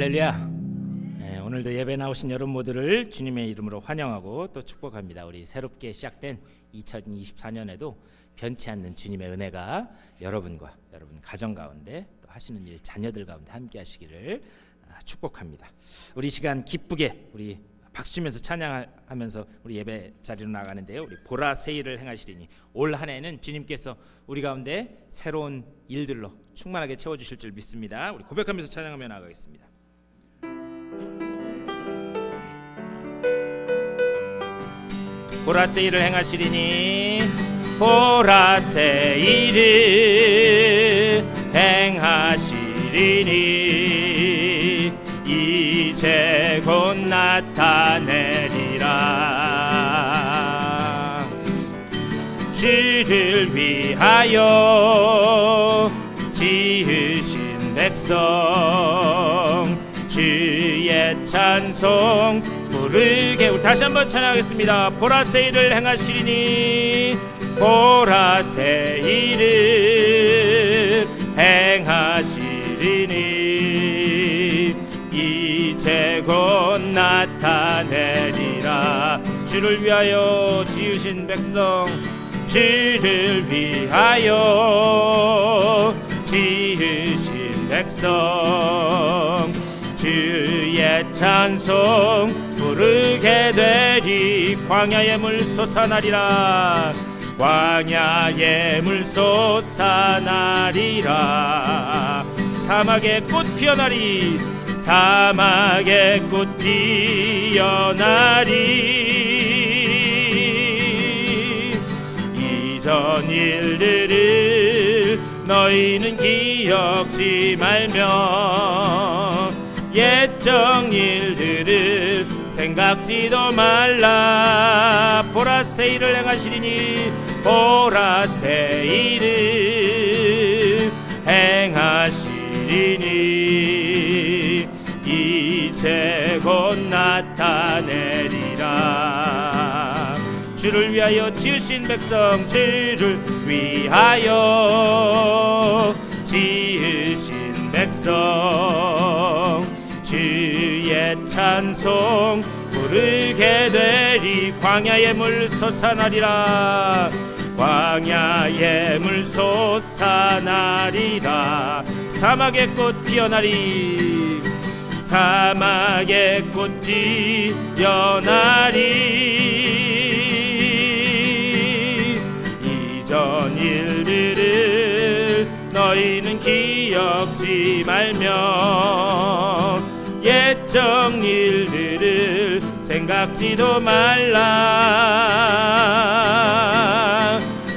할렐루야. 오늘도 예배 나오신 여러분 모두를 주님의 이름으로 환영하고 또 축복합니다. 우리 새롭게 시작된 2024년에도 변치 않는 주님의 은혜가 여러분과 여러분 가정 가운데 또 하시는 일 자녀들 가운데 함께 하시기를 축복합니다. 우리 시간 기쁘게 우리 박수 치면서 찬양하면서 우리 예배 자리로 나가는데요. 우리 보라 새 일을 행하시리니 올 한 해는 주님께서 우리 가운데 새로운 일들로 충만하게 채워주실 줄 믿습니다. 우리 고백하면서 찬양하며 나가겠습니다. 보라 새 일을 행하시리니 보라 새 일을 행하시리니 이제 곧 나타내리라. 주를 위하여 지으신 백성 주의 찬송 부르게. 우리 다시 한번 찬양하겠습니다. 보라 새 일을 행하시리니 보라 새 일을 행하시리니 이제 곧 나타내리라. 주를 위하여 지으신 백성 주를 위하여 지으신 백성 주의 찬송 부르게 되리. 광야의 물 솟아나리라. 광야의 물 솟아나리라. 사막의 꽃 피어나리. 사막의 꽃 피어나리. 이전 일들을 너희는 기억지 말며 옛적 일들을 생각지도 말라. 보라 새 일을 행하시리니 보라 새 일을 행하시리니 이제 곧 나타내리라. 주를 위하여 지으신 백성 주를 위하여 지으신 백성 주의 찬송 부르게 되리. 광야의 물 솟아나리라. 광야의 물 솟아나리라. 사막의 꽃 피어나리. 사막의 꽃 피어나리. 이전 일들을 너희는 기억지 말며 옛적 일들을 생각지도 말라.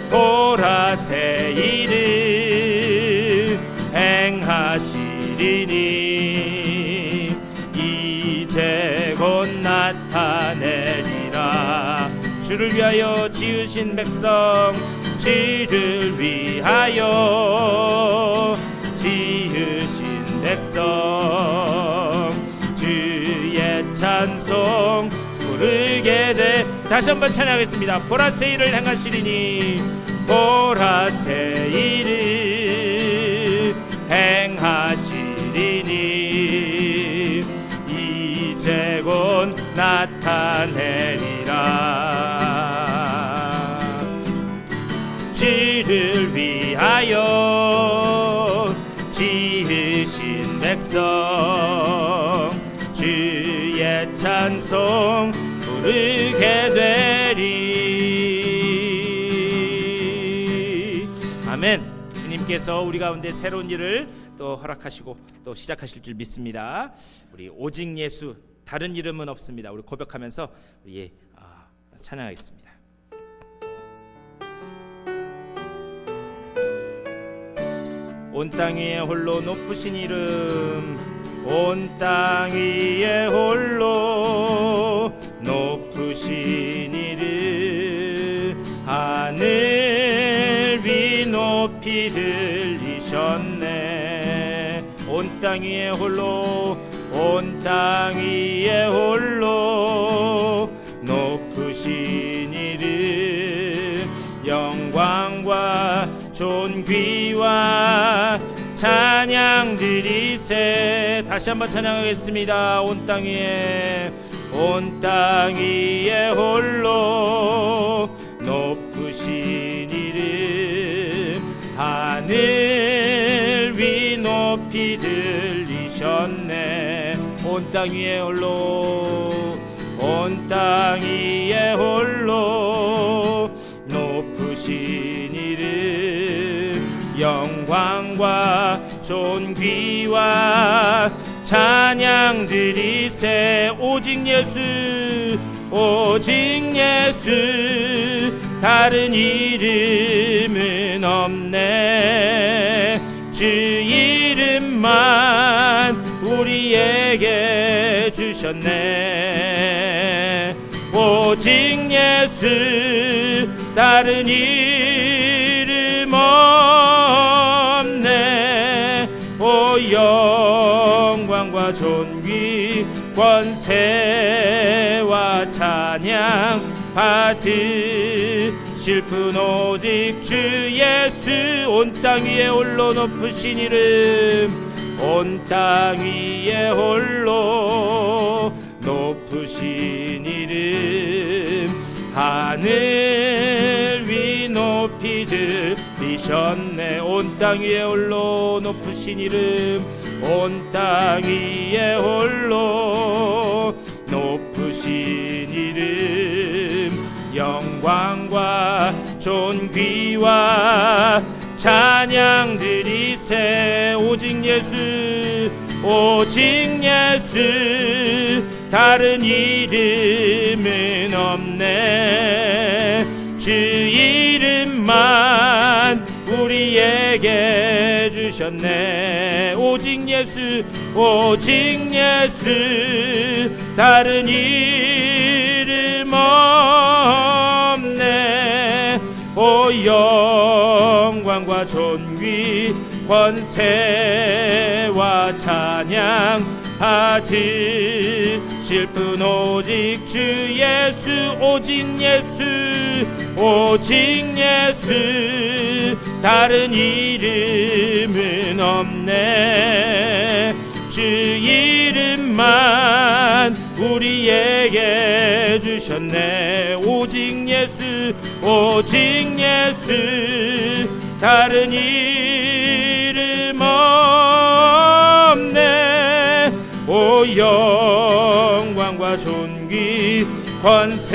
보라 새 일을 행하시리니 이제 곧 나타내리라. 주를 위하여 지으신 백성 주를 위하여 지으신 백성 주의 찬송 부르게 돼. 다시 한번 찬양하겠습니다. 보라 새 일을 행하시리니 보라 새 일을 행하시리니 이제 곧 나타내리라. 주를 위하여 지으신 백성 주의 찬송 부르게 되리. 아멘. 주님께서 우리 가운데 새로운 일을 또 허락하시고 또 시작하실 줄 믿습니다. 우리 오직 예수 다른 이름은 없습니다. 우리 고백하면서 우리 찬양하겠습니다. 온 땅 위에 홀로 높으신 이름, 온 땅 위에 홀로 높으신 이름, 하늘 위 높이 들리셨네. 온 땅 위에 홀로, 온 땅 위에 홀로 높으신 이름, 영광과 존귀와 찬양 드리세. 다시 한번 찬양하겠습니다. 온 땅 위에 홀로 높으신 이름 하늘 위 높이 들리셨네. 온 땅 위에 홀로 높으신 이름 영광과 존귀와 찬양 드리세. 오직 예수 다른 이름은 없네. 주 이름만 우리에게 주셨네. 오직 예수 다른 이름 없네. 오 영광과 존귀 권세와 찬양 받으실 분 오직 주 예수. 온 땅 위에 홀로 높으신 이름 온 땅 위에 홀로 높으신 이름 하늘 위 높이 들리셨네. 온 땅 위에 홀로 높으신 이름 온 땅 위에 홀로 높으신 이름 영광과 존귀와 찬양 드리세. 오직 예수 다른 이름은 없네. 주 이름만 우리에게 주셨네. 오직 예수 다른 이름 없네. 오 영광과 존귀 권세와 찬양 받으실 분 오직 주 예수. 오직 예수 다른 이름은 없네. 주 이름만 우리에게 주셨네. 오직 예수 다른 이름 없네. 오 영광과 존귀 권세와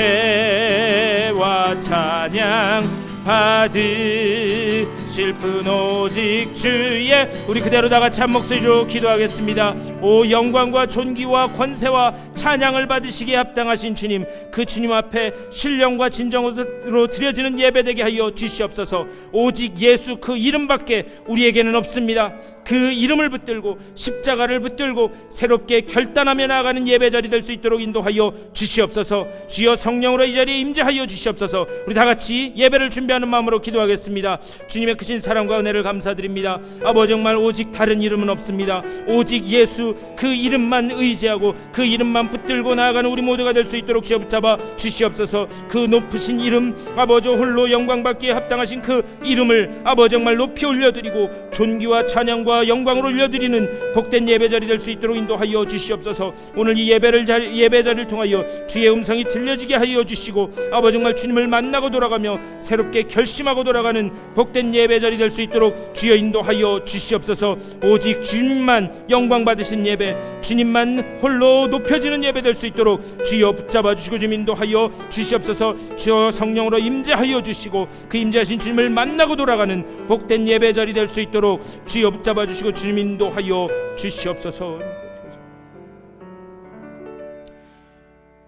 찬양 받으실 분 오직 주의. 우리 그대로 다같이 한 목소리로 기도하겠습니다. 오 영광과 존귀와 권세와 찬양을 받으시기에 합당하신 주님, 그 주님 앞에 신령과 진정으로 드려지는 예배되게 하여 주시옵소서. 오직 예수 그 이름밖에 우리에게는 없습니다. 그 이름을 붙들고 십자가를 붙들고 새롭게 결단하며 나아가는 예배자리 될 수 있도록 인도하여 주시옵소서. 주여 성령으로 이 자리에 임재하여 주시옵소서. 우리 다같이 예배를 준비하는 마음으로 기도하겠습니다. 주님의 크신 사랑과 은혜를 감사드립니다. 아버지, 정말 오직 다른 이름은 없습니다. 오직 예수 그 이름만 의지하고 그 이름만 붙들고 나아가는 우리 모두가 될 수 있도록 주여 붙잡아 주시옵소서. 그 높으신 이름, 아버지 홀로 영광받기에 합당하신 그 이름을 아버지 정말 높이 올려드리고 존귀와 찬양과 영광으로 올려드리는 복된 예배자리 될 수 있도록 인도하여 주시옵소서. 오늘 이 예배자리를 통하여 주의 음성이 들려지게 하여 주시고 아버지 정말 주님을 만나고 돌아가며 새롭게 결심하고 돌아가는 복된 예배자리 될 수 있도록 주여 인도하여 주시옵소서. 오직 주님만 영광 받으신 예배, 주님만 홀로 높여지는 예배 될 수 있도록 주여 붙잡아 주시고 좀 인도하여 주시옵소서. 주여 성령으로 임재하여 주시고 그 임재하신 주님을 만나고 돌아가는 복된 예배자리 될 수 있도록 주여 붙잡아 주시고 주님 인도하여 주시옵소서.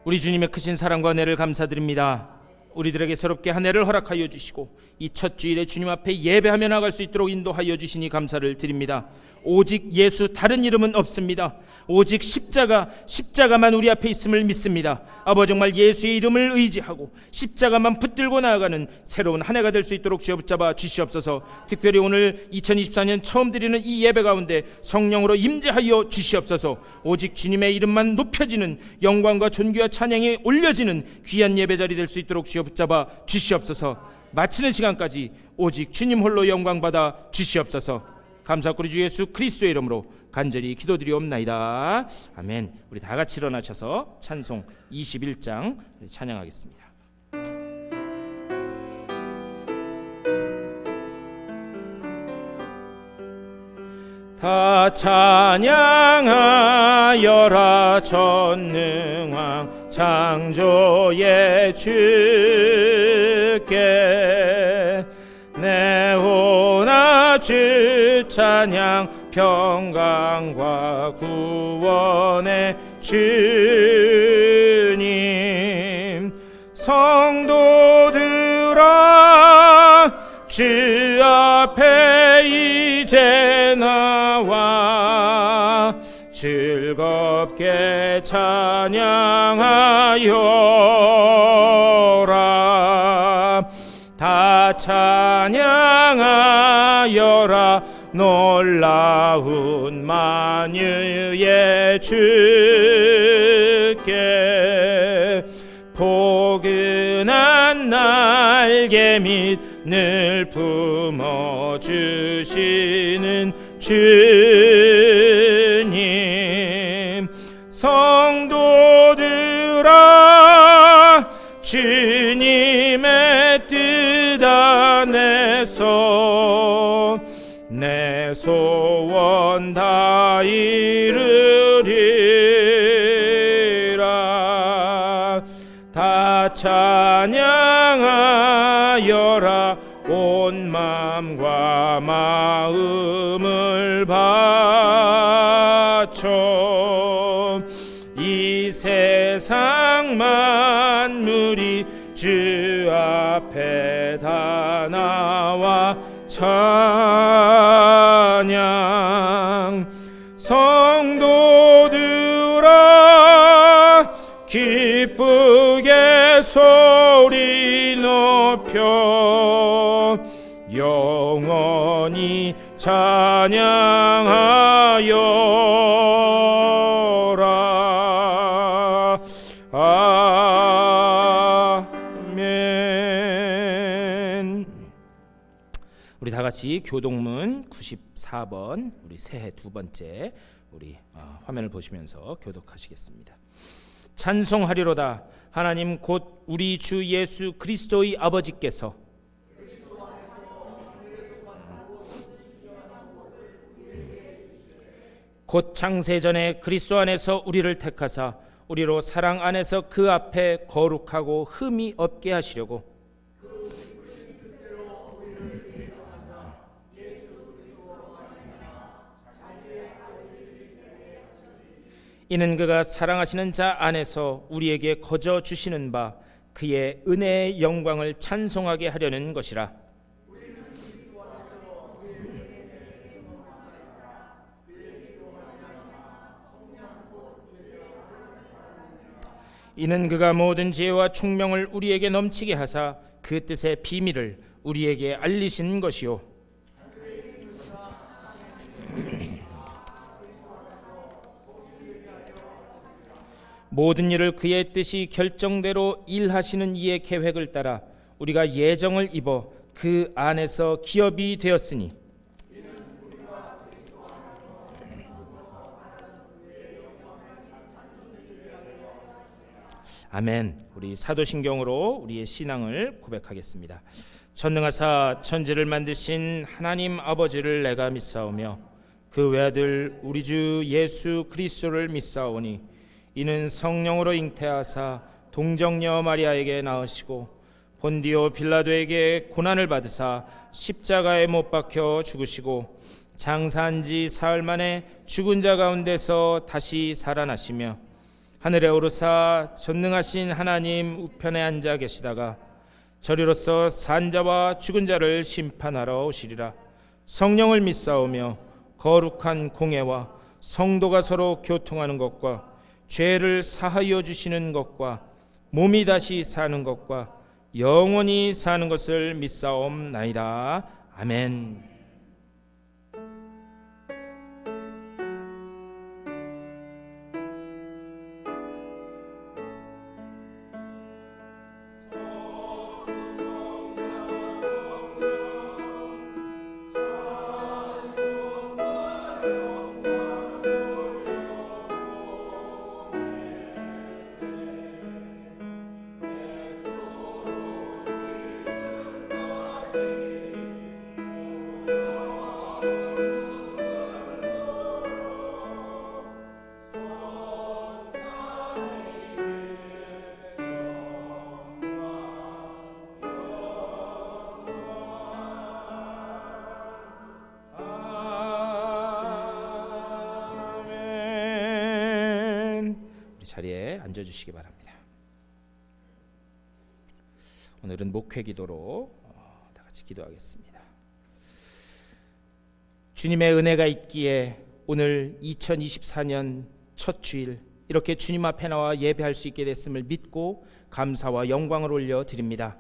우리 주님의 크신 사랑과 은혜를 감사드립니다. 우리들에게 새롭게 한 해를 허락하여 주시고 이 첫 주일에 주님 앞에 예배하며 나갈 수 있도록 인도하여 주시니 감사를 드립니다. 오직 예수 다른 이름은 없습니다. 오직 십자가만 우리 앞에 있음을 믿습니다. 아버지 정말 예수의 이름을 의지하고 십자가만 붙들고 나아가는 새로운 한 해가 될 수 있도록 주여 붙잡아 주시옵소서. 특별히 오늘 2024년 처음 드리는 이 예배 가운데 성령으로 임재하여 주시옵소서. 오직 주님의 이름만 높여지는 영광과 존귀와 찬양이 올려지는 귀한 예배자리 될 수 있도록 주여 붙잡아 주시옵소서. 마치는 시간까지 오직 주님 홀로 영광받아 주시옵소서. 감사꾸리 주 예수 그리스도의 이름으로 간절히 기도드리옵나이다. 아멘. 우리 다 같이 일어나셔서 찬송 21장 찬양하겠습니다. 다 찬양하여라 전능왕 창조의 주께 내 호나 주 찬양 평강과 구원의 주님 성도들아 주 앞에 이제 나와 즐겁게 찬양하여라 다 찬양하여라 놀라운 만유의 주께 포근한 날개 밑 늘 품어주시는 주님 성도들아 주님의 뜻 안에서 내 소원 다 이루리라 다 찬양하여라 온 마음과 마음을 바쳐 이 세상 만물이 주 앞에 다 나와 찬양 성도들아 기쁘게 소리 높여 영원히 찬양하여라 아멘. 우리 다 같이 교독문 94번 우리 새해 두 번째 우리 화면을 보시면서 교독하시겠습니다. 찬송하리로다 하나님 곧 우리 주 예수 그리스도의 아버지께서 곧 창세전에 그리스도 안에서 우리를 택하사 우리로 사랑 안에서 그 앞에 거룩하고 흠이 없게 하시려고 이는 그가 사랑하시는 자 안에서 우리에게 거저 주시는 바 그의 은혜의 영광을 찬송하게 하려는 것이라. 이는 그가 모든 지혜와 총명을 우리에게 넘치게 하사 그 뜻의 비밀을 우리에게 알리신 것이요 모든 일을 그의 뜻이 결정대로 일하시는 이의 계획을 따라 우리가 예정을 입어 그 안에서 기업이 되었으니 아멘. 우리 사도신경으로 우리의 신앙을 고백하겠습니다. 전능하사 천지를 만드신 하나님 아버지를 내가 믿사오며 그 외아들 우리 주 예수 그리스도를 믿사오니 이는 성령으로 잉태하사 동정녀 마리아에게 낳으시고 본디오 빌라도에게 고난을 받으사 십자가에 못 박혀 죽으시고 장사한 지 사흘 만에 죽은 자 가운데서 다시 살아나시며 하늘에 오르사 전능하신 하나님 우편에 앉아 계시다가 저리로서 산 자와 죽은 자를 심판하러 오시리라. 성령을 믿사오며 거룩한 공회와 성도가 서로 교통하는 것과 죄를 사하여 주시는 것과 몸이 다시 사는 것과 영원히 사는 것을 믿사옵나이다. 아멘. 앉아주시기 바랍니다. 오늘은 목회 기도로 다 같이 기도하겠습니다. 주님의 은혜가 있기에 오늘 2024년 첫 주일 이렇게 주님 앞에 나와 예배할 수 있게 됐음을 믿고 감사와 영광을 올려드립니다.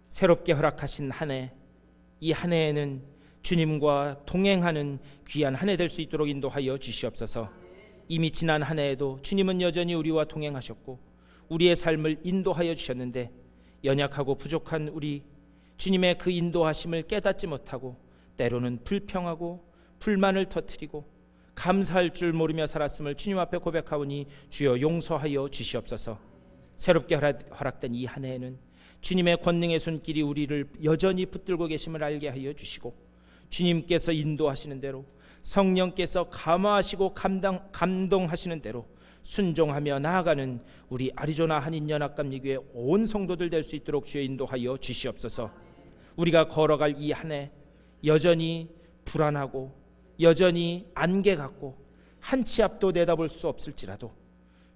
새롭게 허락하신 한 해, 이 한 해에는 주님과 동행하는 귀한 한 해 될 수 있도록 인도하여 주시옵소서. 이미 지난 한 해에도 주님은 여전히 우리와 동행하셨고 우리의 삶을 인도하여 주셨는데 연약하고 부족한 우리 주님의 그 인도하심을 깨닫지 못하고 때로는 불평하고 불만을 터뜨리고 감사할 줄 모르며 살았음을 주님 앞에 고백하오니 주여 용서하여 주시옵소서. 새롭게 허락된 이 한 해에는 주님의 권능의 손길이 우리를 여전히 붙들고 계심을 알게 하여 주시고 주님께서 인도하시는 대로 성령께서 감화하시고 감동하시는 대로 순종하며 나아가는 우리 아리조나 한인연합감리교회 온 성도들 될 수 있도록 주여 인도하여 주시옵소서. 우리가 걸어갈 이 한 해 여전히 불안하고 여전히 안개 같고 한 치 앞도 내다볼 수 없을지라도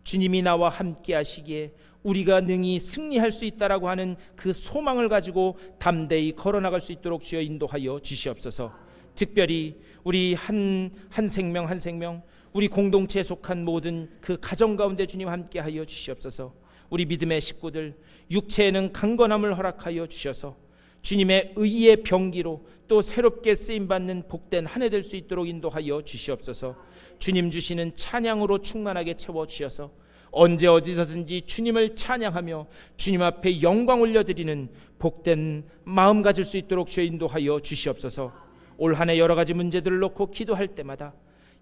주님이 나와 함께 하시기에 우리가 능히 승리할 수 있다라고 하는 그 소망을 가지고 담대히 걸어나갈 수 있도록 주여 인도하여 주시옵소서. 특별히 우리 한 생명 한 생명 우리 공동체에 속한 모든 그 가정 가운데 주님 함께 하여 주시옵소서. 우리 믿음의 식구들 육체에는 강건함을 허락하여 주셔서 주님의 의의 병기로 또 새롭게 쓰임받는 복된 한 해 될 수 있도록 인도하여 주시옵소서. 주님 주시는 찬양으로 충만하게 채워주셔서 언제 어디서든지 주님을 찬양하며 주님 앞에 영광 올려드리는 복된 마음 가질 수 있도록 주여 인도하여 주시옵소서. 올 한 해 여러 가지 문제들을 놓고 기도할 때마다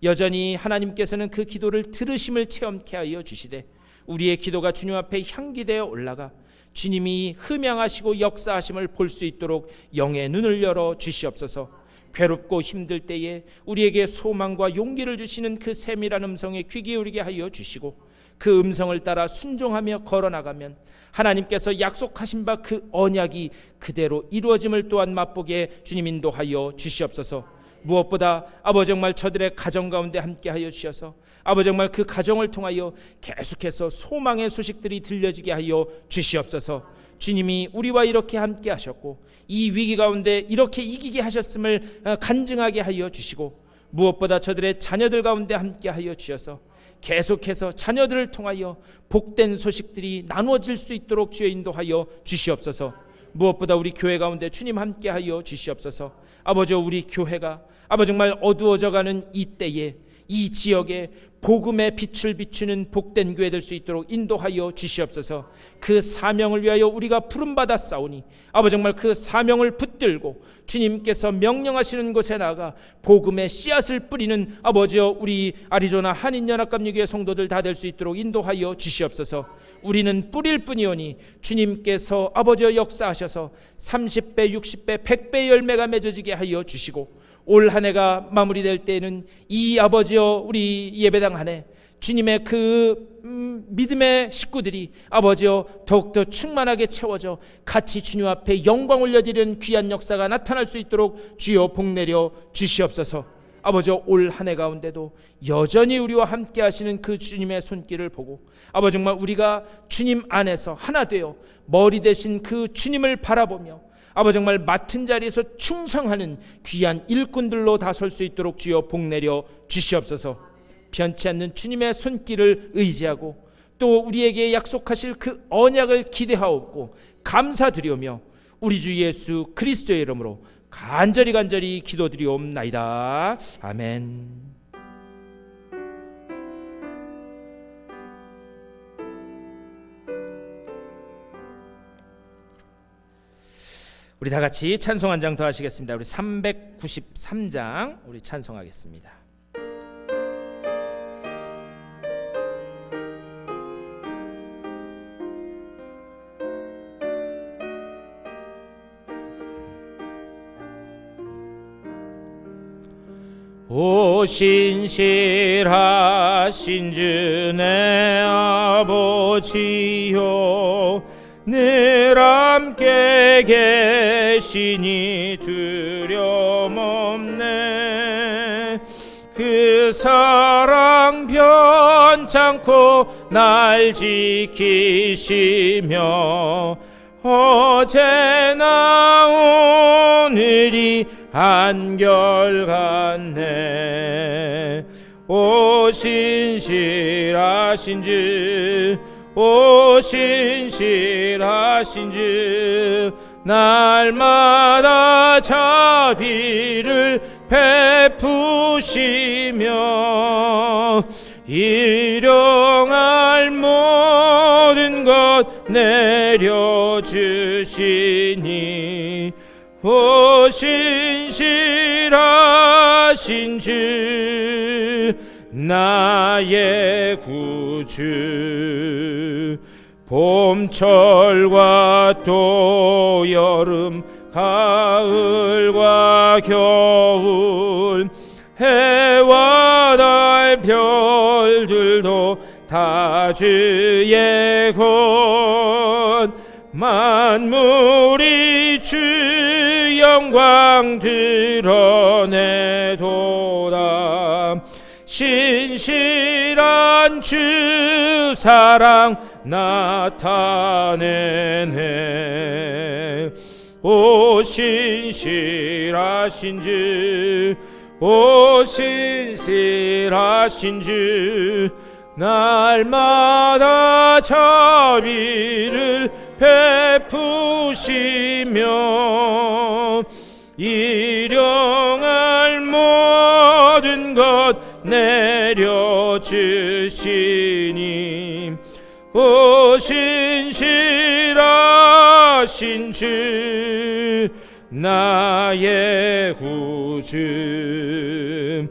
여전히 하나님께서는 그 기도를 들으심을 체험케 하여 주시되 우리의 기도가 주님 앞에 향기되어 올라가 주님이 흠양하시고 역사하심을 볼 수 있도록 영의 눈을 열어 주시옵소서. 괴롭고 힘들 때에 우리에게 소망과 용기를 주시는 그 세밀한 음성에 귀 기울이게 하여 주시고 그 음성을 따라 순종하며 걸어나가면 하나님께서 약속하신 바 그 언약이 그대로 이루어짐을 또한 맛보게 주님 인도하여 주시옵소서. 무엇보다 아버지 정말 저들의 가정 가운데 함께하여 주셔서 아버지 정말 그 가정을 통하여 계속해서 소망의 소식들이 들려지게 하여 주시옵소서. 주님이 우리와 이렇게 함께 하셨고 이 위기 가운데 이렇게 이기게 하셨음을 간증하게 하여 주시고 무엇보다 저들의 자녀들 가운데 함께 하여 주셔서 계속해서 자녀들을 통하여 복된 소식들이 나누어질 수 있도록 주여 인도하여 주시옵소서. 무엇보다 우리 교회 가운데 주님 함께 하여 주시옵소서. 아버지 우리 교회가 아버지 정말 어두워져가는 이 때에 이 지역에 복음의 빛을 비추는 복된 교회 될 수 있도록 인도하여 주시옵소서. 그 사명을 위하여 우리가 부름받아 싸우니 아버지 정말 그 사명을 붙들고 주님께서 명령하시는 곳에 나가 복음의 씨앗을 뿌리는 아버지여 우리 아리조나 한인연합감리교회 성도들 다 될 수 있도록 인도하여 주시옵소서. 우리는 뿌릴 뿐이오니 주님께서 아버지여 역사하셔서 30배 60배 100배 열매가 맺어지게 하여 주시고 올 한 해가 마무리될 때에는 이 아버지여 우리 예배당 안에 주님의 그 믿음의 식구들이 아버지여 더욱더 충만하게 채워져 같이 주님 앞에 영광 올려드리는 귀한 역사가 나타날 수 있도록 주여 복내려 주시옵소서. 아버지여 올 한 해 가운데도 여전히 우리와 함께 하시는 그 주님의 손길을 보고 아버지 정말 우리가 주님 안에서 하나 되어 머리 대신 그 주님을 바라보며 아버지 정말 맡은 자리에서 충성하는 귀한 일꾼들로 다 설 수 있도록 주여 복내려 주시옵소서. 변치 않는 주님의 손길을 의지하고 또 우리에게 약속하실 그 언약을 기대하옵고 감사드리오며 우리 주 예수 그리스도의 이름으로 간절히 기도드리옵나이다. 아멘. 우리 다 같이 찬송 한 장 더 하시겠습니다. 우리 393장 우리 찬송하겠습니다. 오 신실하신 주 내 아버지요 늘 함께 계시니 두려움 없네. 그 주 사랑 변찮고 날 지키시며 어제나 오늘이 한결같네. 오 신실하신 주, 오 신실하신 주, 날마다 자비를 베푸시며 일용할 모든 것 내려주시니 오 신실하신 주, 나의 구주. 봄철과 또 여름 가을과 겨울 해와 달 별들도 다 주의 것. 만물이 주 영광 드러내도다. 신실한 주 사랑 나타내네. 오 신실하신 주, 오 신실하신 주, 날마다 자비를 베푸시며 일용할 모든 것 내려주시니 오 신실하신 주, 나의 구주.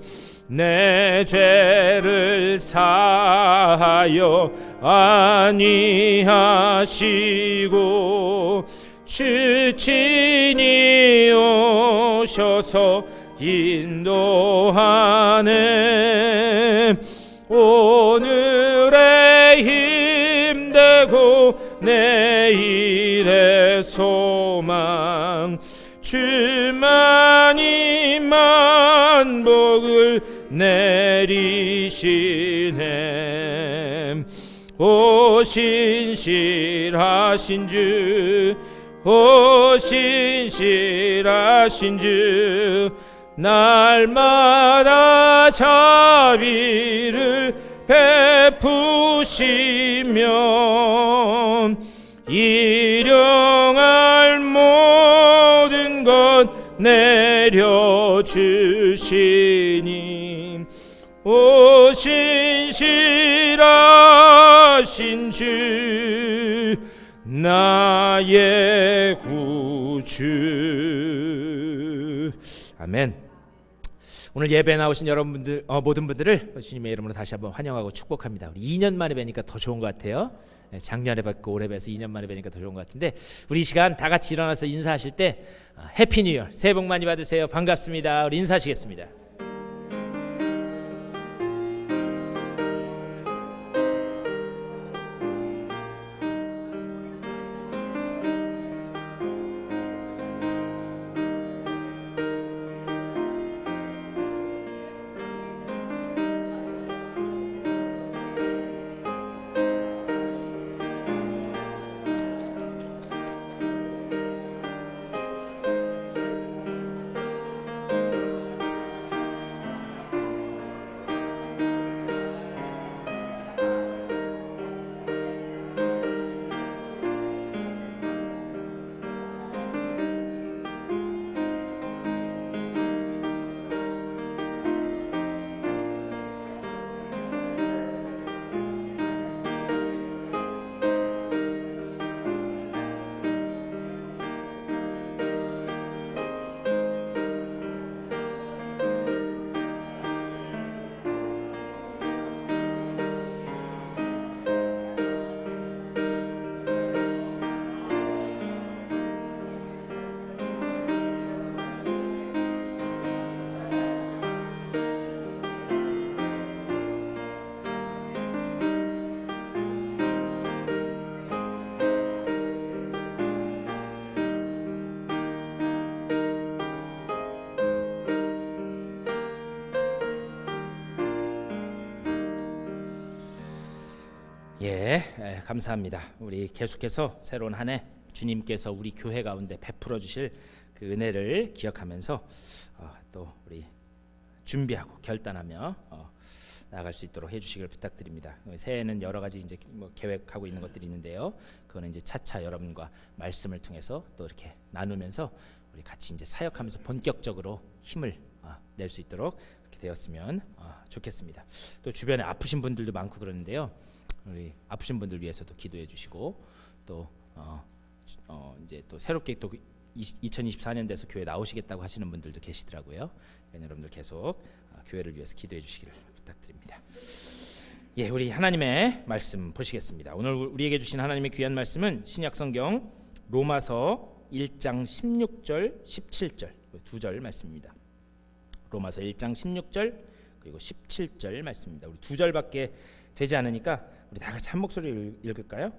내 죄를 사하여 아니하시고 주 친히 오셔서 인도하네. 오늘의 힘되고 내일의 소망 주만이 만복을 내리시네. 오 신실하신 주, 오 신실하신 주, 날마다 자비를 베푸시며 일용할 모든 것 내려주시니 오 신실하신 주, 나의 구주. 아멘. 오늘 예배에 나오신 여러분들 모든 분들을 주님의 이름으로 다시 한번 환영하고 축복합니다. 우리 2년 만에 뵈니까 더 좋은 것 같아요. 작년에 뵙고 올해 뵈서 2년 만에 뵈니까 더 좋은 것 같은데, 우리 이 시간 다 같이 일어나서 인사하실 때 해피 뉴 이어, 새해 복 많이 받으세요, 반갑습니다, 우리 인사하시겠습니다. 감사합니다. 우리 계속해서 새로운 한 해 주님께서 우리 교회 가운데 베풀어 주실 그 은혜를 기억하면서 또 우리 준비하고 결단하며 나아갈 수 있도록 해주시길 부탁드립니다. 새해에는 여러 가지 이제 계획하고 있는 것들이 있는데요. 그거는 이제 차차 여러분과 말씀을 통해서 또 이렇게 나누면서 우리 같이 이제 사역하면서 본격적으로 힘을 낼 수 있도록 이렇게 되었으면 좋겠습니다. 또 주변에 아프신 분들도 많고 그러는데요. 우리 아프신 분들 위해서도 기도해 주시고 또 이제 또 새롭게 또 2024년 돼서 교회 나오시겠다고 하시는 분들도 계시더라고요. 여러분들 계속 교회를 위해서 기도해 주시기를 부탁드립니다. 우리 하나님의 말씀 보시겠습니다. 오늘 우리에게 주신 하나님의 귀한 말씀은 신약성경 로마서 1장 16절 17절 두 절 말씀입니다. 로마서 1장 16절 그리고 17절 말씀입니다. 우리 두 절밖에 되지 않으니까 우리 다 같이 한 목소리로 읽을까요?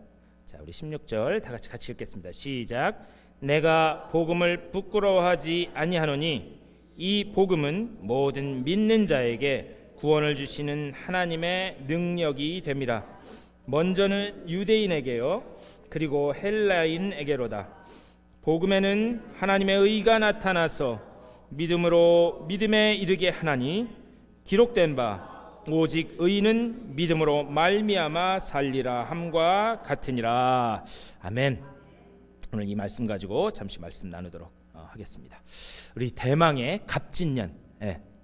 자, 우리 16절 다 같이 읽겠습니다. 시작. 내가 복음을 부끄러워하지 아니하노니 이 복음은 모든 믿는 자에게 구원을 주시는 하나님의 능력이 됨이라. 먼저는 유대인에게요 그리고 헬라인에게로다. 복음에는 하나님의 의가 나타나서 믿음으로 믿음에 이르게 하나니 기록된 바 오직 의인은 믿음으로 말미암아 살리라 함과 같으니라. 아멘. 오늘 이 말씀 가지고 잠시 말씀 나누도록 하겠습니다. 우리 대망의 갑진년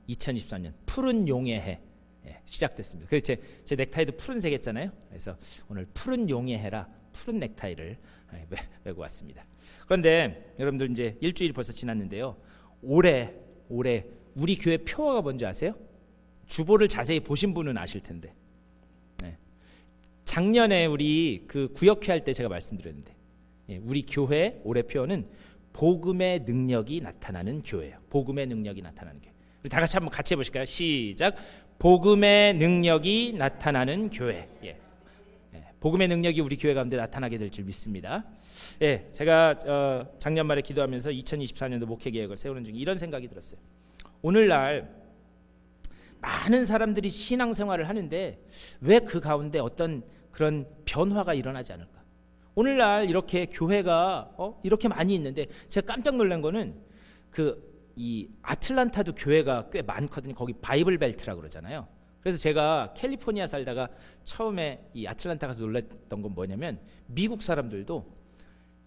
2024년 푸른 용의 해 시작됐습니다. 그래서 제 넥타이도 푸른색 했잖아요. 그래서 오늘 푸른 용의 해라 푸른 넥타이를 메고 왔습니다. 그런데 여러분들 이제 일주일이 벌써 지났는데요. 올해 우리 교회 표어가 뭔지 아세요? 주보를 자세히 보신 분은 아실 텐데 작년에 우리 그 구역회 할 때 제가 말씀드렸는데 우리 교회 올해 표어는 복음의 능력이 나타나는 교회예요. 복음의 능력이 나타나는 교회. 우리 다 같이 한번 같이 해보실까요? 시작. 복음의 능력이 나타나는 교회. 복음의 능력이 우리 교회 가운데 나타나게 될 줄 믿습니다. 제가 작년 말에 기도하면서 2024년도 목회 계획을 세우는 중에 이런 생각이 들었어요. 오늘날 많은 사람들이 신앙생활을 하는데 왜 그 가운데 어떤 그런 변화가 일어나지 않을까? 오늘날 이렇게 교회가 이렇게 많이 있는데 제가 깜짝 놀란 거는 이 아틀란타도 교회가 꽤 많거든요. 거기 바이블 벨트라고 그러잖아요. 그래서 제가 캘리포니아 살다가 처음에 이 아틀란타 가서 놀랐던 건 뭐냐면 미국 사람들도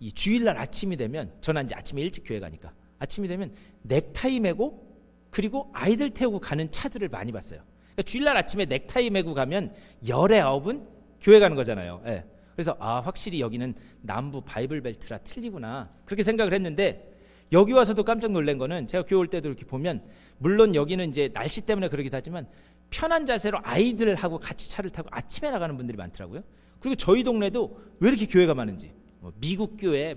이 주일날 아침이 되면 저는 이제 아침에 일찍 교회 가니까 아침이 되면 넥타이 매고 그리고 아이들 태우고 가는 차들을 많이 봤어요. 그러니까 주일날 아침에 넥타이 매고 가면 19은 교회 가는 거잖아요. 그래서 확실히 여기는 남부 바이블 벨트라 틀리구나 그렇게 생각을 했는데 여기 와서도 깜짝 놀란 거는 제가 교회 올 때도 이렇게 보면 물론 여기는 이제 날씨 때문에 그러기도 하지만 편한 자세로 아이들하고 같이 차를 타고 아침에 나가는 분들이 많더라고요. 그리고 저희 동네도 왜 이렇게 교회가 많은지 미국 교회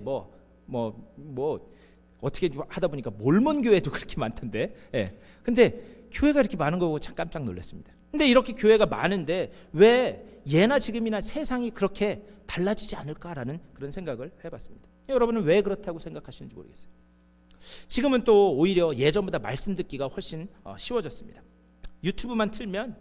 어떻게 하다 보니까 몰몬 교회도 그렇게 많던데. 근데 교회가 이렇게 많은 거 보고 참 깜짝 놀랐습니다. 근데 이렇게 교회가 많은데 왜 예나 지금이나 세상이 그렇게 달라지지 않을까라는 그런 생각을 해봤습니다. 여러분은 왜 그렇다고 생각하시는지 모르겠어요. 지금은 또 오히려 예전보다 말씀 듣기가 훨씬 쉬워졌습니다. 유튜브만 틀면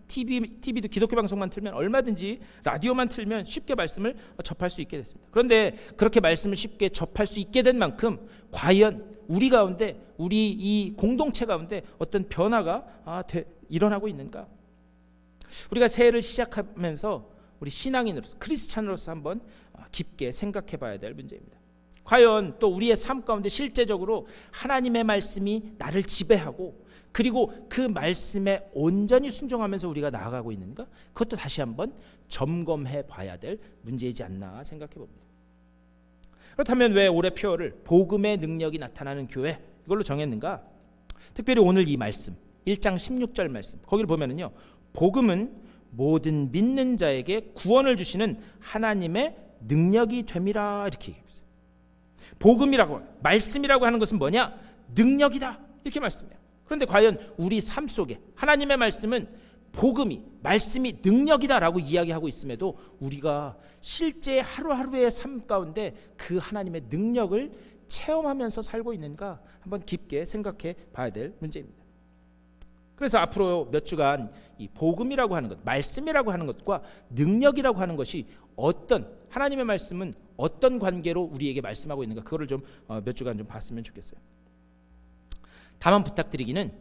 TV도 기독교 방송만 틀면 얼마든지 라디오만 틀면 쉽게 말씀을 접할 수 있게 됐습니다. 그런데 그렇게 말씀을 쉽게 접할 수 있게 된 만큼 과연 우리 가운데 우리 이 공동체 가운데 어떤 변화가 일어나고 있는가? 우리가 새해를 시작하면서 우리 신앙인으로서 크리스찬으로서 한번 깊게 생각해 봐야 될 문제입니다. 과연 또 우리의 삶 가운데 실제적으로 하나님의 말씀이 나를 지배하고 그리고 그 말씀에 온전히 순종하면서 우리가 나아가고 있는가? 그것도 다시 한번 점검해 봐야 될 문제이지 않나 생각해 봅니다. 그렇다면 왜 올해 표어를 복음의 능력이 나타나는 교회 이걸로 정했는가? 특별히 오늘 이 말씀 1장 16절 말씀 거기를 보면은요. 복음은 모든 믿는 자에게 구원을 주시는 하나님의 능력이 됨이라 이렇게 얘기합니다. 복음이라고 말씀이라고 하는 것은 뭐냐? 능력이다 이렇게 말씀해요. 그런데 과연 우리 삶 속에 하나님의 말씀은 복음이 말씀이 능력이다라고 이야기하고 있음에도 우리가 실제 하루하루의 삶 가운데 그 하나님의 능력을 체험하면서 살고 있는가 한번 깊게 생각해 봐야 될 문제입니다. 그래서 앞으로 몇 주간 이 복음이라고 하는 것, 말씀이라고 하는 것과 능력이라고 하는 것이 어떤, 하나님의 말씀은 어떤 관계로 우리에게 말씀하고 있는가, 그거를 좀 몇 주간 좀 봤으면 좋겠어요. 다만 부탁드리기는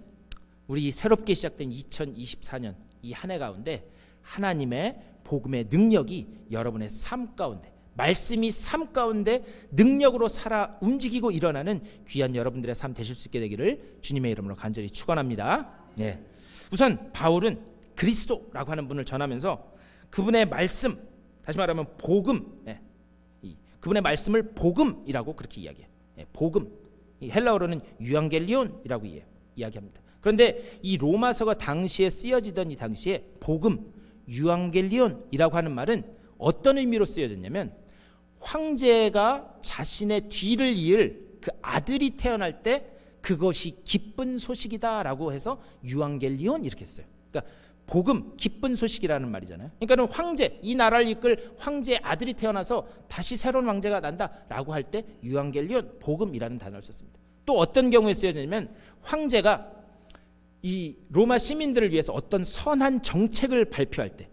우리 새롭게 시작된 2024년 이 한 해 가운데 하나님의 복음의 능력이 여러분의 삶 가운데, 말씀이 삶 가운데 능력으로 살아 움직이고 일어나는 귀한 여러분들의 삶 되실 수 있게 되기를 주님의 이름으로 간절히 축원합니다. 네. 우선 바울은 그리스도라고 하는 분을 전하면서 그분의 말씀, 다시 말하면 복음, 그분의 말씀을 복음이라고 그렇게 이야기해요. 복음, 헬라어로는 유앙겔리온이라고 이야기합니다. 그런데 이 로마서가 당시에 쓰여지던 이 당시에 복음, 유앙겔리온이라고 하는 말은 어떤 의미로 쓰여졌냐면, 황제가 자신의 뒤를 이을 그 아들이 태어날 때 그것이 기쁜 소식이다라고 해서 유앙겔리온 이렇게 했어요. 그러니까 복음, 기쁜 소식이라는 말이잖아요. 그러니까는 황제, 이 나라를 이끌 황제의 아들이 태어나서 다시 새로운 왕제가 난다라고 할 때 유앙겔리온, 복음이라는 단어를 썼습니다. 또 어떤 경우에 쓰여지냐면, 황제가 이 로마 시민들을 위해서 어떤 선한 정책을 발표할 때,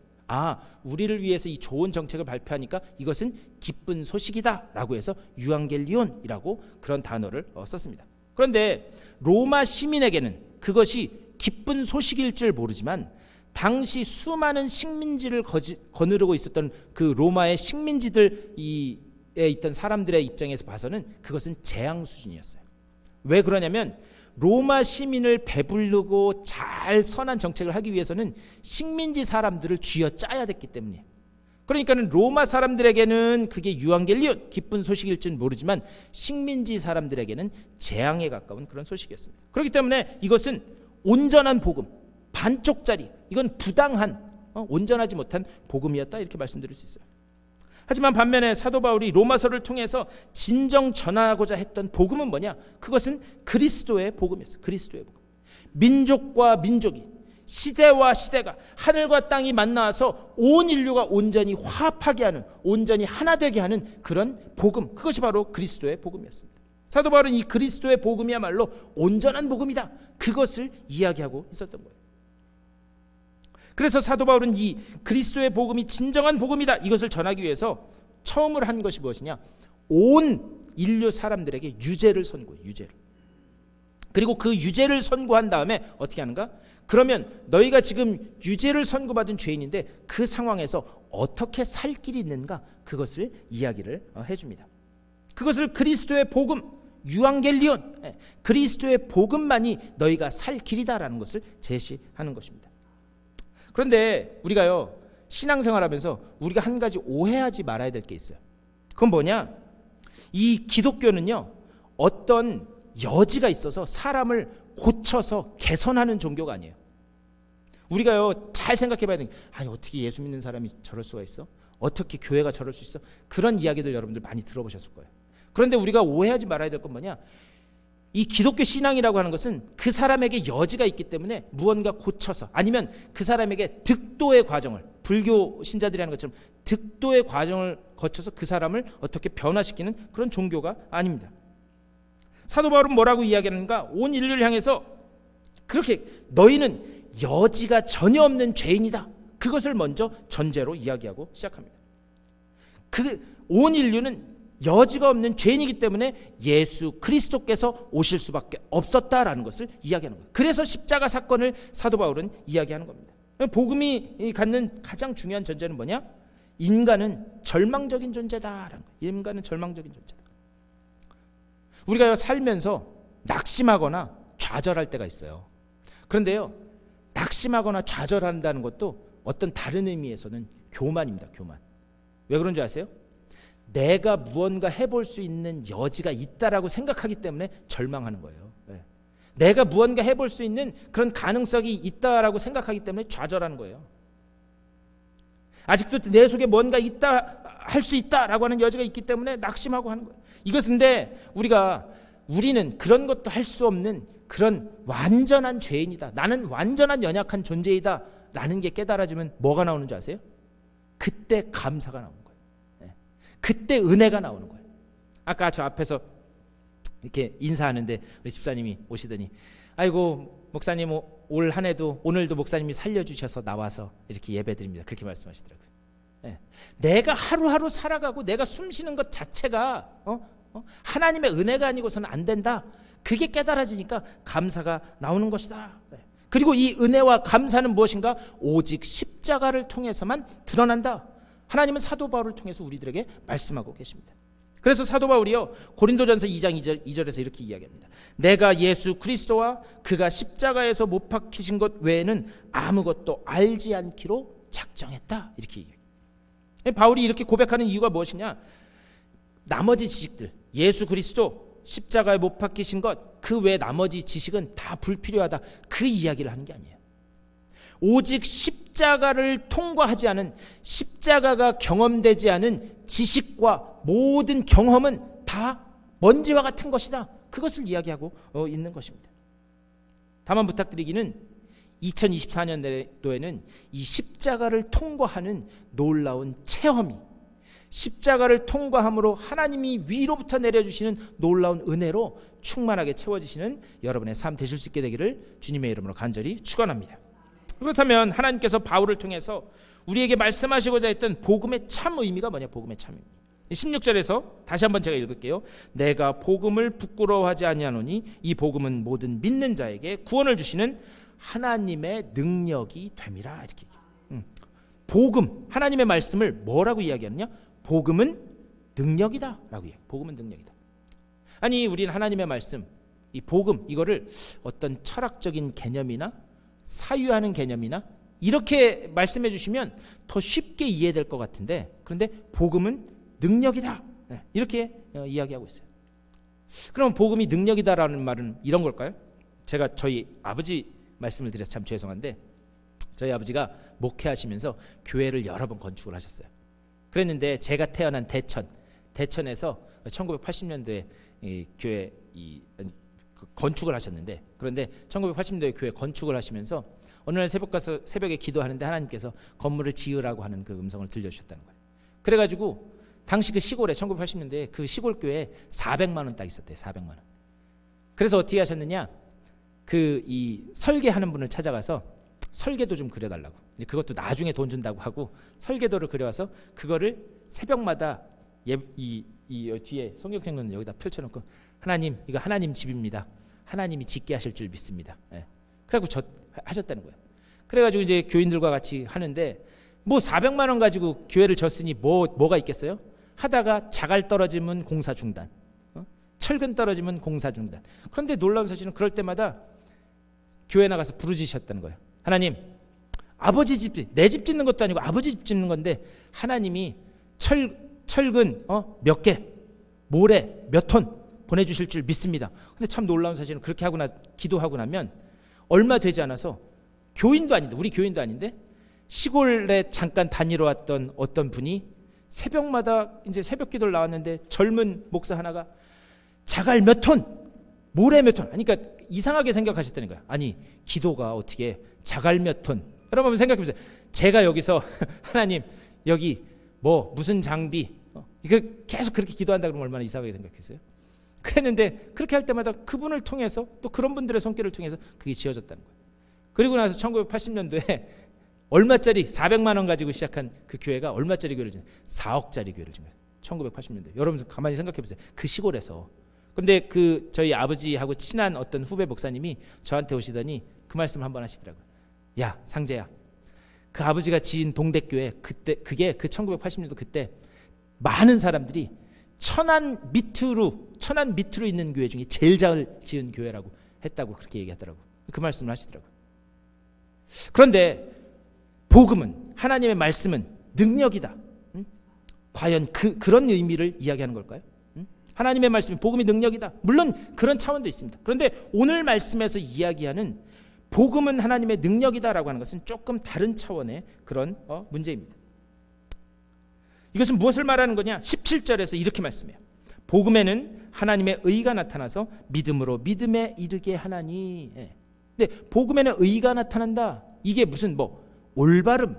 우리를 위해서 이 좋은 정책을 발표하니까 이것은 기쁜 소식이다라고 해서 유앙겔리온이라고 그런 단어를 썼습니다. 그런데 로마 시민에게는 그것이 기쁜 소식일 줄 모르지만, 당시 수많은 식민지를 거느리고 있었던 그 로마의 식민지들에 있던 사람들의 입장에서 봐서는 그것은 재앙 수준이었어요. 왜 그러냐면, 로마 시민을 배부르고 잘 선한 정책을 하기 위해서는 식민지 사람들을 쥐어짜야 됐기 때문이에요. 그러니까는 로마 사람들에게는 그게 유앙겔리온, 기쁜 소식일 줄 모르지만 식민지 사람들에게는 재앙에 가까운 그런 소식이었습니다. 그렇기 때문에 이것은 온전한 복음, 반쪽짜리, 이건 부당한, 온전하지 못한 복음이었다, 이렇게 말씀드릴 수 있어요. 하지만 반면에 사도 바울이 로마서를 통해서 진정 전하고자 했던 복음은 뭐냐? 그것은 그리스도의 복음이었어요. 그리스도의 복음. 민족과 민족이, 시대와 시대가, 하늘과 땅이 만나서 온 인류가 온전히 화합하게 하는, 온전히 하나 되게 하는 그런 복음, 그것이 바로 그리스도의 복음이었습니다. 사도 바울은 이 그리스도의 복음이야말로 온전한 복음이다, 그것을 이야기하고 있었던 거예요. 그래서 사도 바울은 이 그리스도의 복음이 진정한 복음이다, 이것을 전하기 위해서 처음으로 한 것이 무엇이냐? 온 인류 사람들에게 유죄를 선고해요. 유죄를. 그리고 그 유죄를 선고한 다음에 어떻게 하는가? 그러면 너희가 지금 유죄를 선고받은 죄인인데 그 상황에서 어떻게 살 길이 있는가? 그것을 이야기를 해줍니다. 그것을 그리스도의 복음, 유앙겔리온, 그리스도의 복음만이 너희가 살 길이다라는 것을 제시하는 것입니다. 그런데 우리가요, 신앙생활하면서 우리가 한 가지 오해하지 말아야 될 게 있어요. 그건 뭐냐? 이 기독교는요, 어떤 여지가 있어서 사람을 고쳐서 개선하는 종교가 아니에요. 우리가요, 잘 생각해 봐야 되는 게, 아니 어떻게 예수 믿는 사람이 저럴 수가 있어? 어떻게 교회가 저럴 수 있어? 그런 이야기들 여러분들 많이 들어보셨을 거예요. 그런데 우리가 오해하지 말아야 될 건 뭐냐? 이 기독교 신앙이라고 하는 것은 그 사람에게 여지가 있기 때문에 무언가 고쳐서, 아니면 그 사람에게 득도의 과정을, 불교 신자들이 하는 것처럼 득도의 과정을 거쳐서 그 사람을 어떻게 변화시키는 그런 종교가 아닙니다. 사도 바울은 뭐라고 이야기하는가? 온 인류를 향해서 그렇게 너희는 여지가 전혀 없는 죄인이다, 그것을 먼저 전제로 이야기하고 시작합니다. 온 인류는 여지가 없는 죄인이기 때문에 예수 그리스도께서 오실 수밖에 없었다라는 것을 이야기하는 거예요. 그래서 십자가 사건을 사도 바울은 이야기하는 겁니다. 복음이 갖는 가장 중요한 전제는 뭐냐? 인간은 절망적인 존재다라는 거예요. 인간은 절망적인 존재다. 우리가 살면서 낙심하거나 좌절할 때가 있어요. 그런데요, 낙심하거나 좌절한다는 것도 어떤 다른 의미에서는 교만입니다. 교만. 왜 그런지 아세요? 내가 무언가 해볼 수 있는 여지가 있다라고 생각하기 때문에 절망하는 거예요. 내가 무언가 해볼 수 있는 그런 가능성이 있다라고 생각하기 때문에 좌절하는 거예요. 아직도 내 속에 뭔가 있다, 할 수 있다라고 하는 여지가 있기 때문에 낙심하고 하는 거예요. 이것인데 우리는 그런 것도 할 수 없는 그런 완전한 죄인이다, 나는 완전한 연약한 존재이다 라는 게 깨달아지면 뭐가 나오는 줄 아세요? 그때 감사가 나오는 거예요. 그때 은혜가 나오는 거예요. 아까 저 앞에서 이렇게 인사하는데 우리 집사님이 오시더니 아이고 목사님 올 한 해도 오늘도 목사님이 살려주셔서 나와서 이렇게 예배드립니다. 그렇게 말씀하시더라고요. 예. 내가 하루하루 살아가고 내가 숨쉬는 것 자체가 하나님의 은혜가 아니고서는 안 된다. 그게 깨달아지니까 감사가 나오는 것이다. 예. 그리고 이 은혜와 감사는 무엇인가? 오직 십자가를 통해서만 드러난다. 하나님은 사도 바울을 통해서 우리들에게 말씀하고 계십니다. 그래서 사도 바울이요 고린도전서 2장 2절에서 이렇게 이야기합니다. 내가 예수 그리스도와 그가 십자가에서 못 박히신 것 외에는 아무것도 알지 않기로 작정했다. 이렇게 얘기해요. 바울이 이렇게 고백하는 이유가 무엇이냐? 나머지 지식들, 예수 그리스도 십자가에 못 박히신 것 그 외 나머지 지식은 다 불필요하다. 그 이야기를 하는 게 아니에요. 오직 십자가를 통과하지 않은, 십자가가 경험되지 않은 지식과 모든 경험은 다 먼지와 같은 것이다. 그것을 이야기하고 있는 것입니다. 다만 부탁드리기는 2024년도에는 이 십자가를 통과하는 놀라운 체험이, 십자가를 통과함으로 하나님이 위로부터 내려주시는 놀라운 은혜로 충만하게 채워지시는 여러분의 삶 되실 수 있게 되기를 주님의 이름으로 간절히 축원합니다. 그렇다면 하나님께서 바울을 통해서 우리에게 말씀하시고자 했던 복음의 참 의미가 뭐냐? 복음의 참 의미. 16절에서 다시 한번 제가 읽을게요. 내가 복음을 부끄러워하지 아니하노니 이 복음은 모든 믿는 자에게 구원을 주시는 하나님의 능력이 됨이라. 이렇게 복음, 하나님의 말씀을 뭐라고 이야기하느냐? 복음은 능력이다 라고 이야기해요. 복음은 능력이다. 아니 우리는 하나님의 말씀, 이 복음, 이거를 어떤 철학적인 개념이나 사유하는 개념이나 이렇게 말씀해 주시면 더 쉽게 이해될 것 같은데, 그런데 복음은 능력이다 이렇게 이야기하고 있어요. 그럼 복음이 능력이다라는 말은 이런 걸까요? 제가 저희 아버지 말씀을 드려서 참 죄송한데, 저희 아버지가 목회하시면서 교회를 여러 번 건축을 하셨어요. 그랬는데 제가 태어난 대천에서 1980년도에 이 교회 건축을 하셨는데, 그런데 1980년도에 교회 건축을 하시면서 어느 날 새벽에 기도하는데 하나님께서 건물을 지으라고 하는 그 음성을 들려주셨다는 거예요. 그래가지고 당시 그 시골에 1980년도에 그 시골 교회에 400만 원 딱 있었대요. 400만 원. 그래서 어떻게 하셨느냐? 그 이 설계하는 분을 찾아가서 설계도 좀 그려달라고. 이제 그것도 나중에 돈 준다고 하고 설계도를 그려와서 그거를 새벽마다 이 뒤에 성경책은 여기다 펼쳐놓고 하나님 이거 하나님 집입니다. 하나님이 짓게 하실 줄 믿습니다. 예. 그래가지고 하셨다는 거예요. 그래가지고 이제 교인들과 같이 하는데 뭐 400만 원 가지고 교회를 졌으니 뭐가 있겠어요? 하다가 자갈 떨어지면 공사 중단, 철근 떨어지면 공사 중단. 그런데 놀라운 사실은 그럴 때마다 교회 나가서 부르짖으셨다는 거예요. 하나님, 아버지 집, 내 집 짓는 것도 아니고 아버지 집 짓는 건데 하나님이 철근 몇 개, 모래 몇 톤 보내주실 줄 믿습니다. 근데 참 놀라운 사실은 그렇게 하고 기도하고 나면 얼마 되지 않아서 교인도 아닌데, 우리 교인도 아닌데 시골에 잠깐 다니러 왔던 어떤 분이 새벽마다 이제 새벽 기도를 나왔는데 젊은 목사 하나가 자갈 몇 톤, 모래 몇 톤, 그러니까 이상하게 생각하셨다는 거야. 아니 기도가 어떻게 자갈 몇 톤? 여러분 생각해보세요. 제가 여기서 하나님 여기 뭐 무슨 장비 이걸 계속 그렇게 기도한다 그러면 얼마나 이상하게 생각했어요? 그랬는데 그렇게 할 때마다 그분을 통해서 또 그런 분들의 손길을 통해서 그게 지어졌다는 거예요. 그리고 나서 1980년도에 얼마짜리 400만 원 가지고 시작한 그 교회가 얼마짜리 교회를 지은 4억짜리 교회를 지은 거예요. 1980년도에. 여러분 가만히 생각해 보세요. 그 시골에서. 근데 그 저희 아버지하고 친한 어떤 후배 목사님이 저한테 오시더니 그 말씀 한번 하시더라고요. 야 상재야, 그 아버지가 지은 동대교회 그때 그게 그 1980년도 그때 많은 사람들이 천안 밑으로 있는 교회 중에 제일 잘 지은 교회라고 했다고 그렇게 얘기하더라고요. 그 말씀을 하시더라고요. 그런데 복음은, 하나님의 말씀은 능력이다. 과연 그런 의미를 이야기하는 걸까요? 하나님의 말씀이 복음이 능력이다. 물론 그런 차원도 있습니다. 그런데 오늘 말씀에서 이야기하는 복음은 하나님의 능력이다라고 하는 것은 조금 다른 차원의 그런 문제입니다. 이것은 무엇을 말하는 거냐? 17절에서 이렇게 말씀해요. 복음에는 하나님의 의가 나타나서 믿음으로 믿음에 이르게 하나니. 근데 복음에는 의가 나타난다. 이게 무슨 올바름,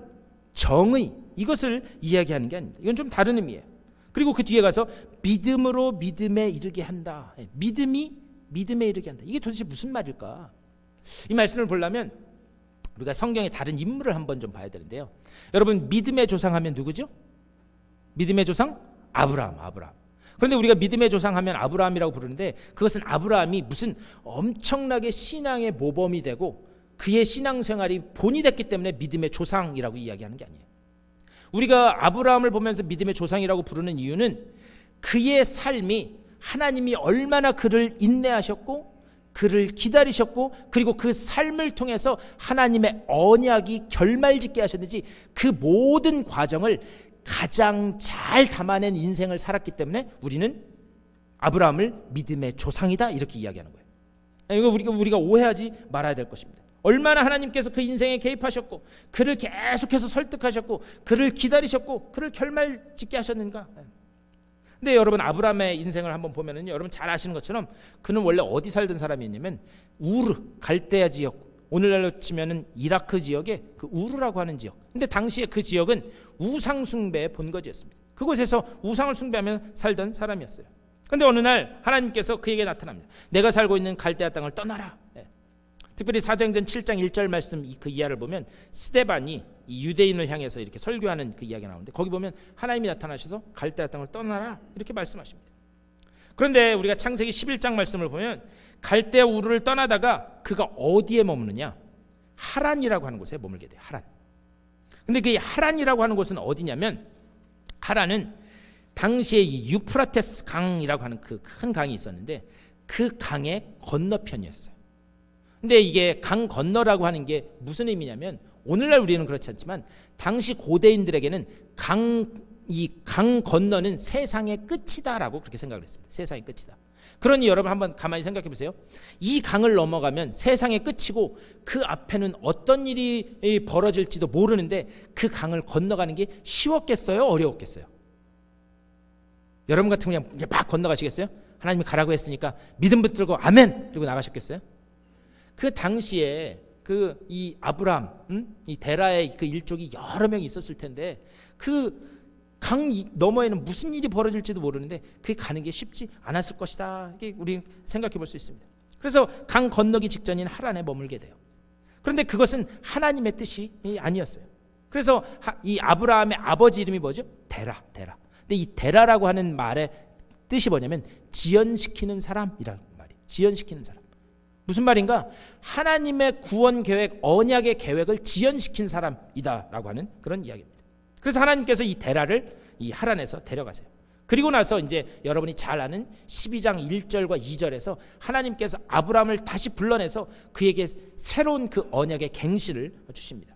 정의 이것을 이야기하는 게 아닙니다. 이건 좀 다른 의미예요. 그리고 그 뒤에 가서 믿음으로 믿음에 이르게 한다. 믿음이 믿음에 이르게 한다. 이게 도대체 무슨 말일까? 이 말씀을 보려면 우리가 성경의 다른 인물을 한번 좀 봐야 되는데요. 여러분, 믿음의 조상하면 누구죠? 믿음의 조상? 아브라함. 그런데 우리가 믿음의 조상하면 아브라함이라고 부르는데, 그것은 아브라함이 무슨 엄청나게 신앙의 모범이 되고 그의 신앙생활이 본이 됐기 때문에 믿음의 조상이라고 이야기하는 게 아니에요. 우리가 아브라함을 보면서 믿음의 조상이라고 부르는 이유는 그의 삶이 하나님이 얼마나 그를 인내하셨고 그를 기다리셨고, 그리고 그 삶을 통해서 하나님의 언약이 결말짓게 하셨는지 그 모든 과정을 가장 잘 담아낸 인생을 살았기 때문에 우리는 아브라함을 믿음의 조상이다 이렇게 이야기하는 거예요. 이거 우리가 오해하지 말아야 될 것입니다. 얼마나 하나님께서 그 인생에 개입하셨고 그를 계속해서 설득하셨고 그를 기다리셨고 그를 결말짓게 하셨는가. 근데 여러분, 아브라함의 인생을 한번 보면은 여러분 잘 아시는 것처럼 그는 원래 어디 살던 사람이었냐면 우르, 갈대아 지역, 오늘날로 치면은 이라크 지역의 그 우르라고 하는 지역. 근데 당시에 그 지역은 우상 숭배의 본거지였습니다. 그곳에서 우상을 숭배하며 살던 사람이었어요. 근데 어느 날 하나님께서 그에게 나타납니다. 내가 살고 있는 갈대아 땅을 떠나라. 특별히 사도행전 7장 1절 말씀 그 이하를 보면 스데반이 이 유대인을 향해서 이렇게 설교하는 그 이야기가 나오는데, 거기 보면 하나님이 나타나셔서 갈대아 땅을 떠나라 이렇게 말씀하십니다. 그런데 우리가 창세기 11장 말씀을 보면 갈대아 우르를 떠나다가 그가 어디에 머무느냐? 하란이라고 하는 곳에 머물게 돼요. 하란. 근데 그 하란이라고 하는 곳은 어디냐면, 하란은 당시에 이 유프라테스 강이라고 하는 그 큰 강이 있었는데 그 강의 건너편이었어요. 근데 이게 강 건너라고 하는 게 무슨 의미냐면, 오늘날 우리는 그렇지 않지만 당시 고대인들에게는 이 강 건너는 세상의 끝이다라고 그렇게 생각을 했습니다. 세상의 끝이다. 그러니 여러분 한번 가만히 생각해 보세요. 이 강을 넘어가면 세상의 끝이고 그 앞에는 어떤 일이 벌어질지도 모르는데 그 강을 건너가는 게 쉬웠겠어요? 어려웠겠어요? 여러분 같으면 그냥 막 건너가시겠어요? 하나님이 가라고 했으니까 믿음 붙들고 아멘! 그리고 나가셨겠어요? 그 당시에 이 아브람, 이 데라의 그 일족이 여러 명이 있었을 텐데 그 강 너머에는 무슨 일이 벌어질지도 모르는데 그게 가는 게 쉽지 않았을 것이다. 이게 우리 생각해 볼 수 있습니다. 그래서 강 건너기 직전인 하란에 머물게 돼요. 그런데 그것은 하나님의 뜻이 아니었어요. 그래서 이 아브라함의 아버지 이름이 뭐죠? 데라. 근데 이 데라라고 하는 말의 뜻이 뭐냐면 지연시키는 사람이라는 말이에요. 지연시키는 사람. 무슨 말인가? 하나님의 구원 계획, 언약의 계획을 지연시킨 사람이다라고 하는 그런 이야기입니다. 그래서 하나님께서 이 데라를 이 하란에서 데려가세요. 그리고 나서 이제 여러분이 잘 아는 12장 1절과 2절에서 하나님께서 아브라함을 다시 불러내서 그에게 새로운 그 언약의 갱신을 주십니다.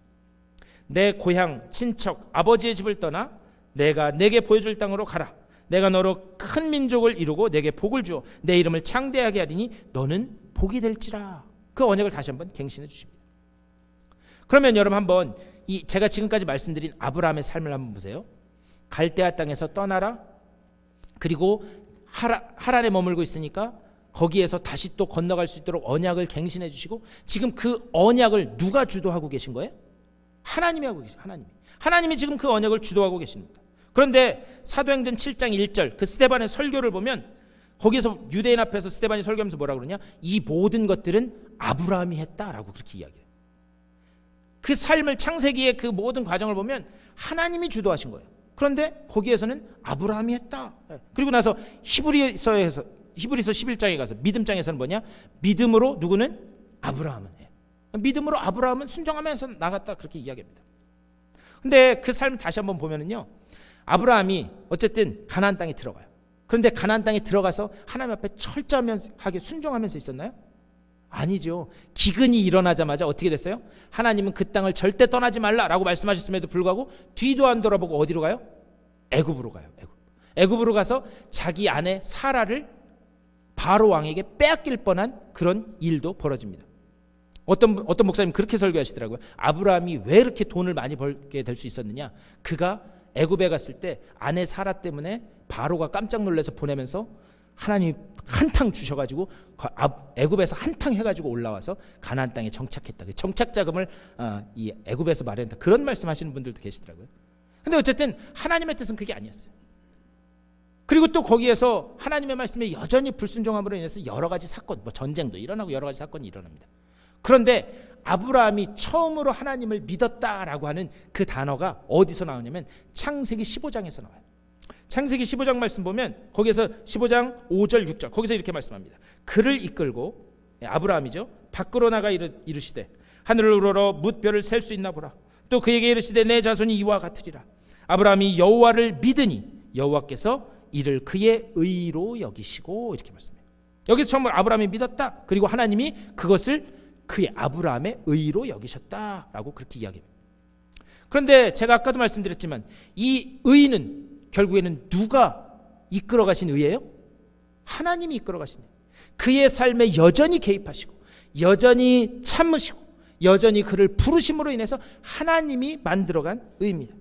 내 고향, 친척, 아버지의 집을 떠나 내가 내게 보여줄 땅으로 가라. 내가 너로 큰 민족을 이루고 내게 복을 주어 내 이름을 창대하게 하리니 너는 복이 될지라. 그 언약을 다시 한번 갱신해 주십니다. 그러면 여러분 한번 제가 지금까지 말씀드린 아브라함의 삶을 한번 보세요. 갈대아 땅에서 떠나라. 그리고 하란에 머물고 있으니까 거기에서 다시 또 건너갈 수 있도록 언약을 갱신해 주시고, 지금 그 언약을 누가 주도하고 계신 거예요? 하나님이 하고 계신 거예요. 하나님이 지금 그 언약을 주도하고 계십니다. 그런데 사도행전 7장 1절 그 스데반의 설교를 보면 거기에서 유대인 앞에서 스데반이 설교하면서 뭐라고 그러냐? 이 모든 것들은 아브라함이 했다라고 그렇게 이야기해요. 그 삶을, 창세기의 그 모든 과정을 보면 하나님이 주도하신 거예요. 그런데 거기에서는 아브라함이 했다. 그리고 나서 히브리서 11장에 가서 믿음장에서는 뭐냐? 믿음으로 누구는? 아브라함은 해. 믿음으로 아브라함은 순종하면서 나갔다 그렇게 이야기합니다. 근데 그 삶 다시 한번 보면은요, 아브라함이 어쨌든 가나안 땅에 들어가요. 그런데 가나안 땅에 들어가서 하나님 앞에 철저하게 순종하면서 있었나요? 아니죠. 기근이 일어나자마자 어떻게 됐어요? 하나님은 그 땅을 절대 떠나지 말라라고 말씀하셨음에도 불구하고 뒤도 안 돌아보고 어디로 가요? 애굽으로 가요. 애굽으로 가서 자기 아내 사라를 바로 왕에게 빼앗길 뻔한 그런 일도 벌어집니다. 어떤 목사님 그렇게 설교하시더라고요. 아브라함이 왜 이렇게 돈을 많이 벌게 될 수 있었느냐? 그가 애굽에 갔을 때 아내 사라 때문에 바로가 깜짝 놀라서 보내면서 하나님이 한탕 주셔가지고 애굽에서 한탕 해가지고 올라와서 가나안 땅에 정착했다. 정착 자금을 이 애굽에서 마련했다. 그런 말씀하시는 분들도 계시더라고요. 근데 어쨌든 하나님의 뜻은 그게 아니었어요. 그리고 또 거기에서 하나님의 말씀에 여전히 불순종함으로 인해서 여러 가지 사건, 전쟁도 일어나고 여러 가지 사건이 일어납니다. 그런데 아브라함이 처음으로 하나님을 믿었다라고 하는 그 단어가 어디서 나오냐면 창세기 15장에서 나와요. 창세기 15장 말씀 보면 거기에서 15장 5절 6절 거기서 이렇게 말씀합니다. 그를 이끌고, 아브라함이죠, 밖으로 나가 이르시되 하늘을 우러러 뭇별을 셀 수 있나 보라. 또 그에게 이르시되 내 자손이 이와 같으리라. 아브라함이 여호와를 믿으니 여호와께서 이를 그의 의로 여기시고, 이렇게 말씀해요. 여기서 처음으로 아브라함이 믿었다. 그리고 하나님이 그것을 그의 아브라함의 의로 여기셨다라고 그렇게 이야기합니다. 그런데 제가 아까도 말씀드렸지만 이 의는 결국에는 누가 이끌어 가신 의예요? 하나님이 이끌어 가신 의. 그의 삶에 여전히 개입하시고 여전히 참으시고 여전히 그를 부르심으로 인해서 하나님이 만들어간 의입니다.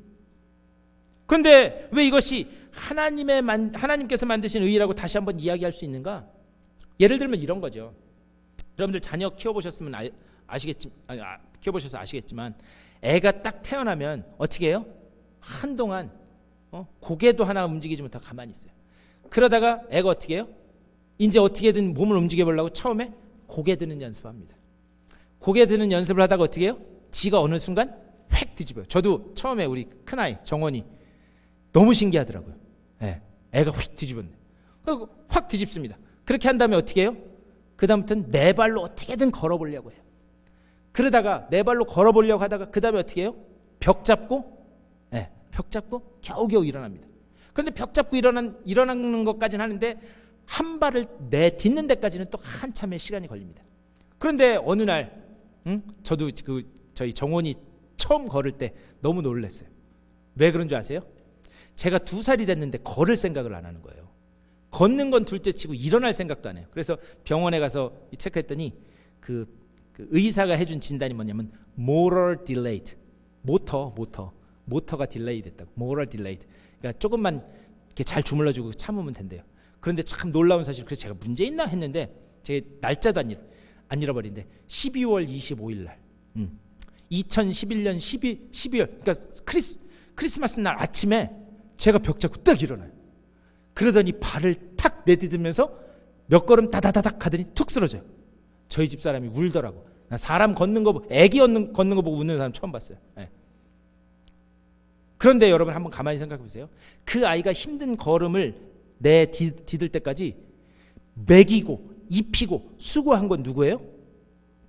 그런데 왜 이것이 하나님께서 만드신 의라고 다시 한번 이야기할 수 있는가? 예를 들면 이런 거죠. 여러분들 자녀 키워보셔서 아시겠지만 애가 딱 태어나면 어떻게 해요? 한동안 고개도 하나 움직이지 못하고 가만히 있어요. 그러다가 애가 어떻게 해요? 이제 어떻게든 몸을 움직여 보려고 처음에 고개 드는 연습합니다. 고개 드는 연습을 하다가 어떻게 해요? 지가 어느 순간 획 뒤집어요. 저도 처음에 우리 큰아이 정원이 너무 신기하더라고요. 애가 휙 뒤집었네. 그리고 확 뒤집습니다. 그렇게 한 다음에 어떻게 해요? 그 다음부터는 네 발로 어떻게든 걸어보려고 해요. 그러다가 네 발로 걸어보려고 하다가 그 다음에 어떻게 해요? 벽 잡고 겨우겨우 일어납니다. 그런데 벽 잡고 일어나는 것까지는 하는데 한 발을 내딛는 데까지는 또 한참의 시간이 걸립니다. 그런데 어느 날 저도 저희 정원이 처음 걸을 때 너무 놀랐어요. 왜 그런 줄 아세요? 제가 2살이 됐는데 걸을 생각을 안 하는 거예요. 걷는 건 둘째 치고 일어날 생각도 안 해요. 그래서 병원에 가서 체크했더니 그 의사가 해준 진단이 뭐냐면 motor delayed, 모터가 딜레이 됐다고. motor delayed. 그러니까 조금만 이렇게 잘 주물러주고 참으면 된대요. 그런데 참 놀라운 사실, 그래서 제가 문제 있나 했는데 제 날짜도 안 잃어버린데 12월 25일 날 2011년 12월 그러니까 크리스마스 날 아침에 제가 벽 잡고 딱 일어나요. 그러더니 발을 탁 내딛으면서 몇 걸음 다다다닥 하더니 툭 쓰러져요. 저희 집 사람이 울더라고. 나 사람 걷는 거 보고, 애기 걷는 거 보고 웃는 사람 처음 봤어요. 그런데 여러분 한번 가만히 생각해 보세요. 그 아이가 힘든 걸음을 디딜 때까지 먹이고 입히고 수고한 건 누구예요?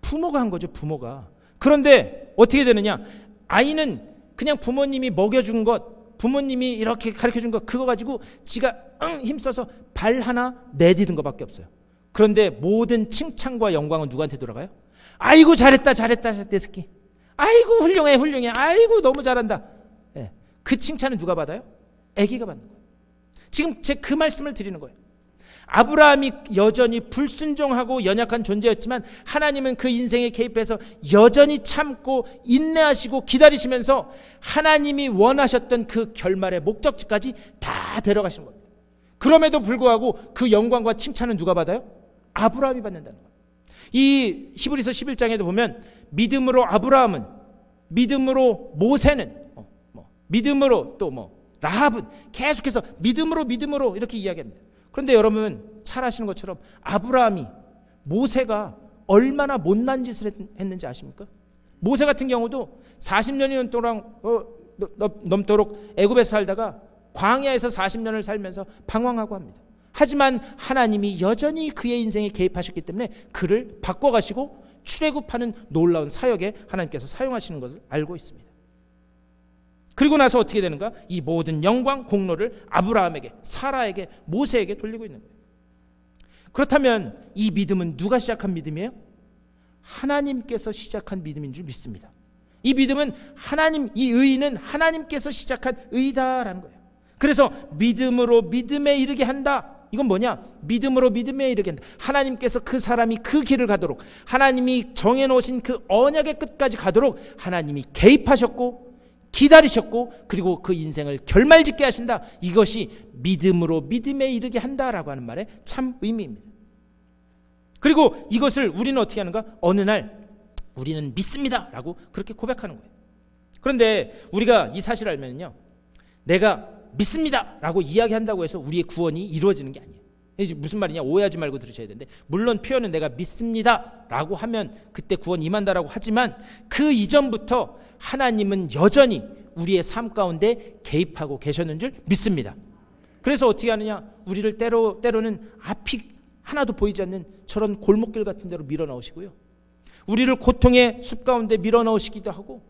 부모가 한 거죠. 부모가. 그런데 어떻게 되느냐? 아이는 그냥 부모님이 먹여준 것, 부모님이 이렇게 가르쳐준 것, 그거 가지고 지가 힘써서 발 하나 내디딘 것밖에 없어요. 그런데 모든 칭찬과 영광은 누구한테 돌아가요? 아이고 잘했다 내 새끼. 아이고 훌륭해. 아이고 너무 잘한다. 그 칭찬은 누가 받아요? 아기가 받는 거예요. 지금 제 그 말씀을 드리는 거예요. 아브라함이 여전히 불순종하고 연약한 존재였지만 하나님은 그 인생에 개입해서 여전히 참고 인내하시고 기다리시면서 하나님이 원하셨던 그 결말의 목적지까지 다 데려가시는 겁니다. 그럼에도 불구하고 그 영광과 칭찬은 누가 받아요? 아브라함이 받는다는 거예요. 이 히브리서 11장에도 보면 믿음으로 아브라함은, 믿음으로 모세는, 믿음으로 또 라합은 계속해서 믿음으로 이렇게 이야기합니다. 그런데 여러분 잘 아시는 것처럼 아브라함이, 모세가 얼마나 못난 짓을 했는지 아십니까? 모세 같은 경우도 40년이 넘도록 애굽에서 살다가 광야에서 40년을 살면서 방황하고 합니다. 하지만 하나님이 여전히 그의 인생에 개입하셨기 때문에 그를 바꿔가시고 출애굽하는 놀라운 사역에 하나님께서 사용하시는 것을 알고 있습니다. 그리고 나서 어떻게 되는가? 이 모든 영광, 공로를 아브라함에게, 사라에게, 모세에게 돌리고 있는 거예요. 그렇다면 이 믿음은 누가 시작한 믿음이에요? 하나님께서 시작한 믿음인 줄 믿습니다. 이 믿음은 이 의는 하나님께서 시작한 의다라는 거예요. 그래서 믿음으로 믿음에 이르게 한다. 이건 뭐냐? 믿음으로 믿음에 이르게 한다. 하나님께서 그 사람이 그 길을 가도록, 하나님이 정해놓으신 그 언약의 끝까지 가도록 하나님이 개입하셨고 기다리셨고, 그리고 그 인생을 결말짓게 하신다. 이것이 믿음으로 믿음에 이르게 한다라고 하는 말의 참 의미입니다. 그리고 이것을 우리는 어떻게 하는가? 어느 날 우리는 믿습니다 라고 그렇게 고백하는 거예요. 그런데 우리가 이 사실을 알면요, 내가 믿습니다 라고 이야기한다고 해서 우리의 구원이 이루어지는 게 아니에요. 이게 무슨 말이냐, 오해하지 말고 들으셔야 되는데, 물론 표현은 내가 믿습니다 라고 하면 그때 구원 임한다라고 하지만 그 이전부터 하나님은 여전히 우리의 삶 가운데 개입하고 계셨는 줄 믿습니다. 그래서 어떻게 하느냐, 우리를 때로는 앞이 하나도 보이지 않는 저런 골목길 같은 데로 밀어넣으시고요, 우리를 고통의 숲 가운데 밀어넣으시기도 하고,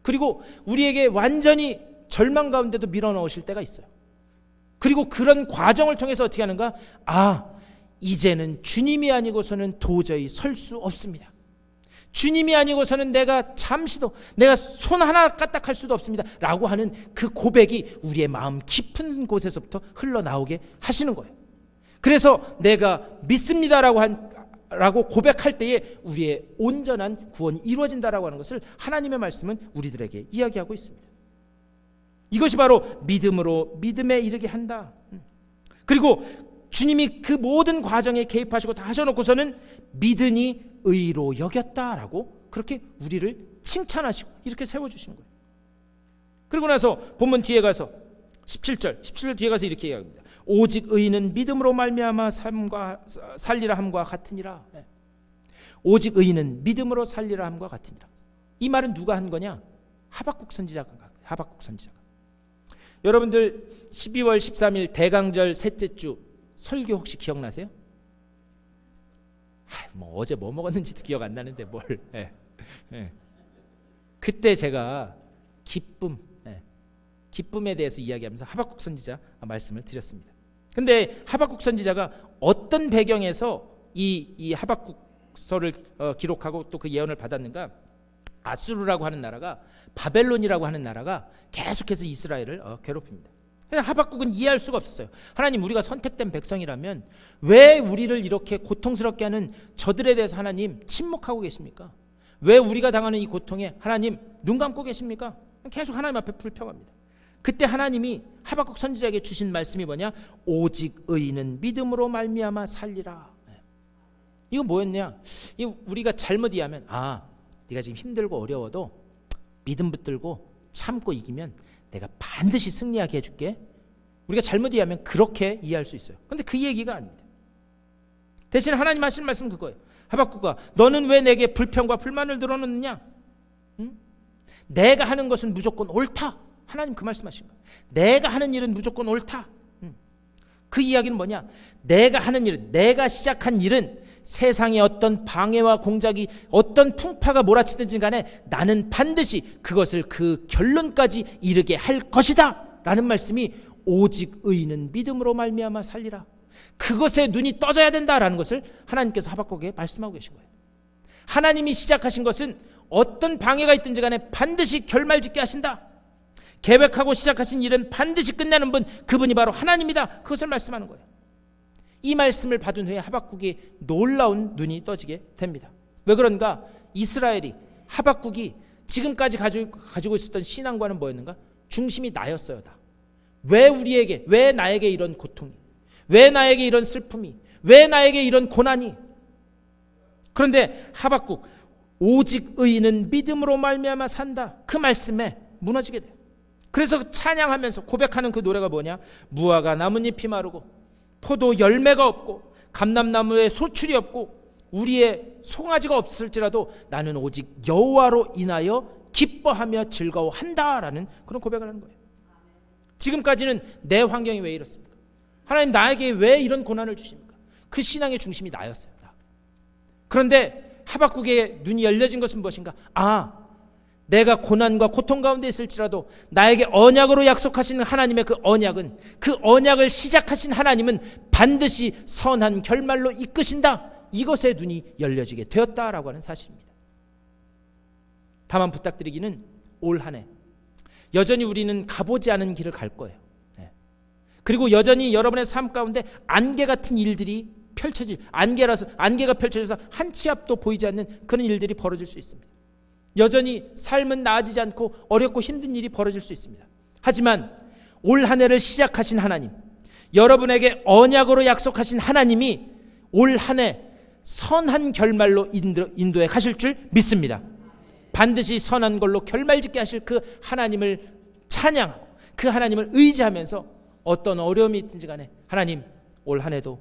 그리고 우리에게 완전히 절망 가운데도 밀어넣으실 때가 있어요. 그리고 그런 과정을 통해서 어떻게 하는가, 이제는 주님이 아니고서는 도저히 설 수 없습니다. 주님이 아니고서는 내가 잠시도, 내가 손 하나 까딱할 수도 없습니다 라고 하는 그 고백이 우리의 마음 깊은 곳에서부터 흘러나오게 하시는 거예요. 그래서 내가 믿습니다라고 고백할 때에 우리의 온전한 구원이 이루어진다라고 하는 것을 하나님의 말씀은 우리들에게 이야기하고 있습니다. 이것이 바로 믿음으로 믿음에 이르게 한다. 그리고 주님이 그 모든 과정에 개입하시고 다 하셔놓고서는 믿으니 의로 여겼다라고 그렇게 우리를 칭찬하시고 이렇게 세워주시는 거예요. 그리고 나서 본문 뒤에 가서 17절 뒤에 가서 이렇게 이야기합니다. 오직 의인은 믿음으로 말미암아 살리라 함과 같으니라. 오직 의인은 믿음으로 살리라 함과 같으니라. 이 말은 누가 한 거냐? 하박국 선지자가. 여러분들 12월 13일 대강절 셋째 주 설교 혹시 기억나세요? 어제 뭐 먹었는지도 기억 안 나는데 뭘. 그때 제가 기쁨에 대해서 이야기하면서 하박국 선지자 말씀을 드렸습니다. 근데 하박국 선지자가 어떤 배경에서 이 하박국서를 기록하고 또 그 예언을 받았는가? 아수르라고 하는 나라가, 바벨론이라고 하는 나라가 계속해서 이스라엘을 괴롭힙니다. 그래서 하박국은 이해할 수가 없었어요. 하나님, 우리가 선택된 백성이라면 왜 우리를 이렇게 고통스럽게 하는 저들에 대해서 하나님 침묵하고 계십니까? 왜 우리가 당하는 이 고통에 하나님 눈 감고 계십니까? 계속 하나님 앞에 불평합니다. 그때 하나님이 하박국 선지자에게 주신 말씀이 뭐냐? 오직 의인은 믿음으로 말미암아 살리라. 이거 뭐였냐? 우리가 잘못 이해하면 네가 지금 힘들고 어려워도 믿음 붙들고 참고 이기면 내가 반드시 승리하게 해줄게. 우리가 잘못 이해하면 그렇게 이해할 수 있어요. 그런데 그 얘기가 아닙니다. 대신 하나님 하시는 말씀은 그거예요. 하박국아, 너는 왜 내게 불평과 불만을 늘어놓느냐? 내가 하는 것은 무조건 옳다. 하나님 그 말씀하신 거예요. 내가 하는 일은 무조건 옳다. 그 이야기는 뭐냐? 내가 하는 일은, 내가 시작한 일은 세상에 어떤 방해와 공작이, 어떤 풍파가 몰아치든지 간에 나는 반드시 그것을 그 결론까지 이르게 할 것이다 라는 말씀이 오직 의인은 믿음으로 말미암아 살리라. 그것에 눈이 떠져야 된다라는 것을 하나님께서 하박국에게 말씀하고 계신 거예요. 하나님이 시작하신 것은 어떤 방해가 있든지 간에 반드시 결말짓게 하신다. 계획하고 시작하신 일은 반드시 끝내는 분, 그분이 바로 하나님이다. 그것을 말씀하는 거예요. 이 말씀을 받은 후에 하박국이 놀라운 눈이 떠지게 됩니다. 왜 그런가? 이스라엘이, 하박국이 지금까지 가지고 있었던 신앙과는 뭐였는가? 중심이 나였어요. 다. 왜 나에게 이런 고통이, 왜 나에게 이런 슬픔이, 왜 나에게 이런 고난이. 그런데 하박국, 오직 의인은 믿음으로 말미암아 산다, 그 말씀에 무너지게 돼요. 그래서 찬양하면서 고백하는 그 노래가 뭐냐? 무화과 나뭇잎이 마르고 포도 열매가 없고 감람나무에 소출이 없고 우리의 송아지가 없을지라도 나는 오직 여호와로 인하여 기뻐하며 즐거워한다라는 그런 고백을 하는 거예요. 지금까지는 내 환경이 왜 이렇습니까? 하나님, 나에게 왜 이런 고난을 주십니까? 그 신앙의 중심이 나였어요. 그런데 하박국의 눈이 열려진 것은 무엇인가? 내가 고난과 고통 가운데 있을지라도 나에게 언약으로 약속하시는 하나님의 그 언약은, 그 언약을 시작하신 하나님은 반드시 선한 결말로 이끄신다. 이것에 눈이 열려지게 되었다라고 하는 사실입니다. 다만 부탁드리기는, 올 한 해 여전히 우리는 가보지 않은 길을 갈 거예요. 그리고 여전히 여러분의 삶 가운데 안개 같은 일들이 안개가 펼쳐져서 한 치 앞도 보이지 않는 그런 일들이 벌어질 수 있습니다. 여전히 삶은 나아지지 않고 어렵고 힘든 일이 벌어질 수 있습니다. 하지만 올 한 해를 시작하신 하나님, 여러분에게 언약으로 약속하신 하나님이 올 한 해 선한 결말로 인도해 가실 줄 믿습니다. 반드시 선한 걸로 결말짓게 하실 그 하나님을 찬양하고 그 하나님을 의지하면서 어떤 어려움이 있든지 간에 하나님 올 한 해도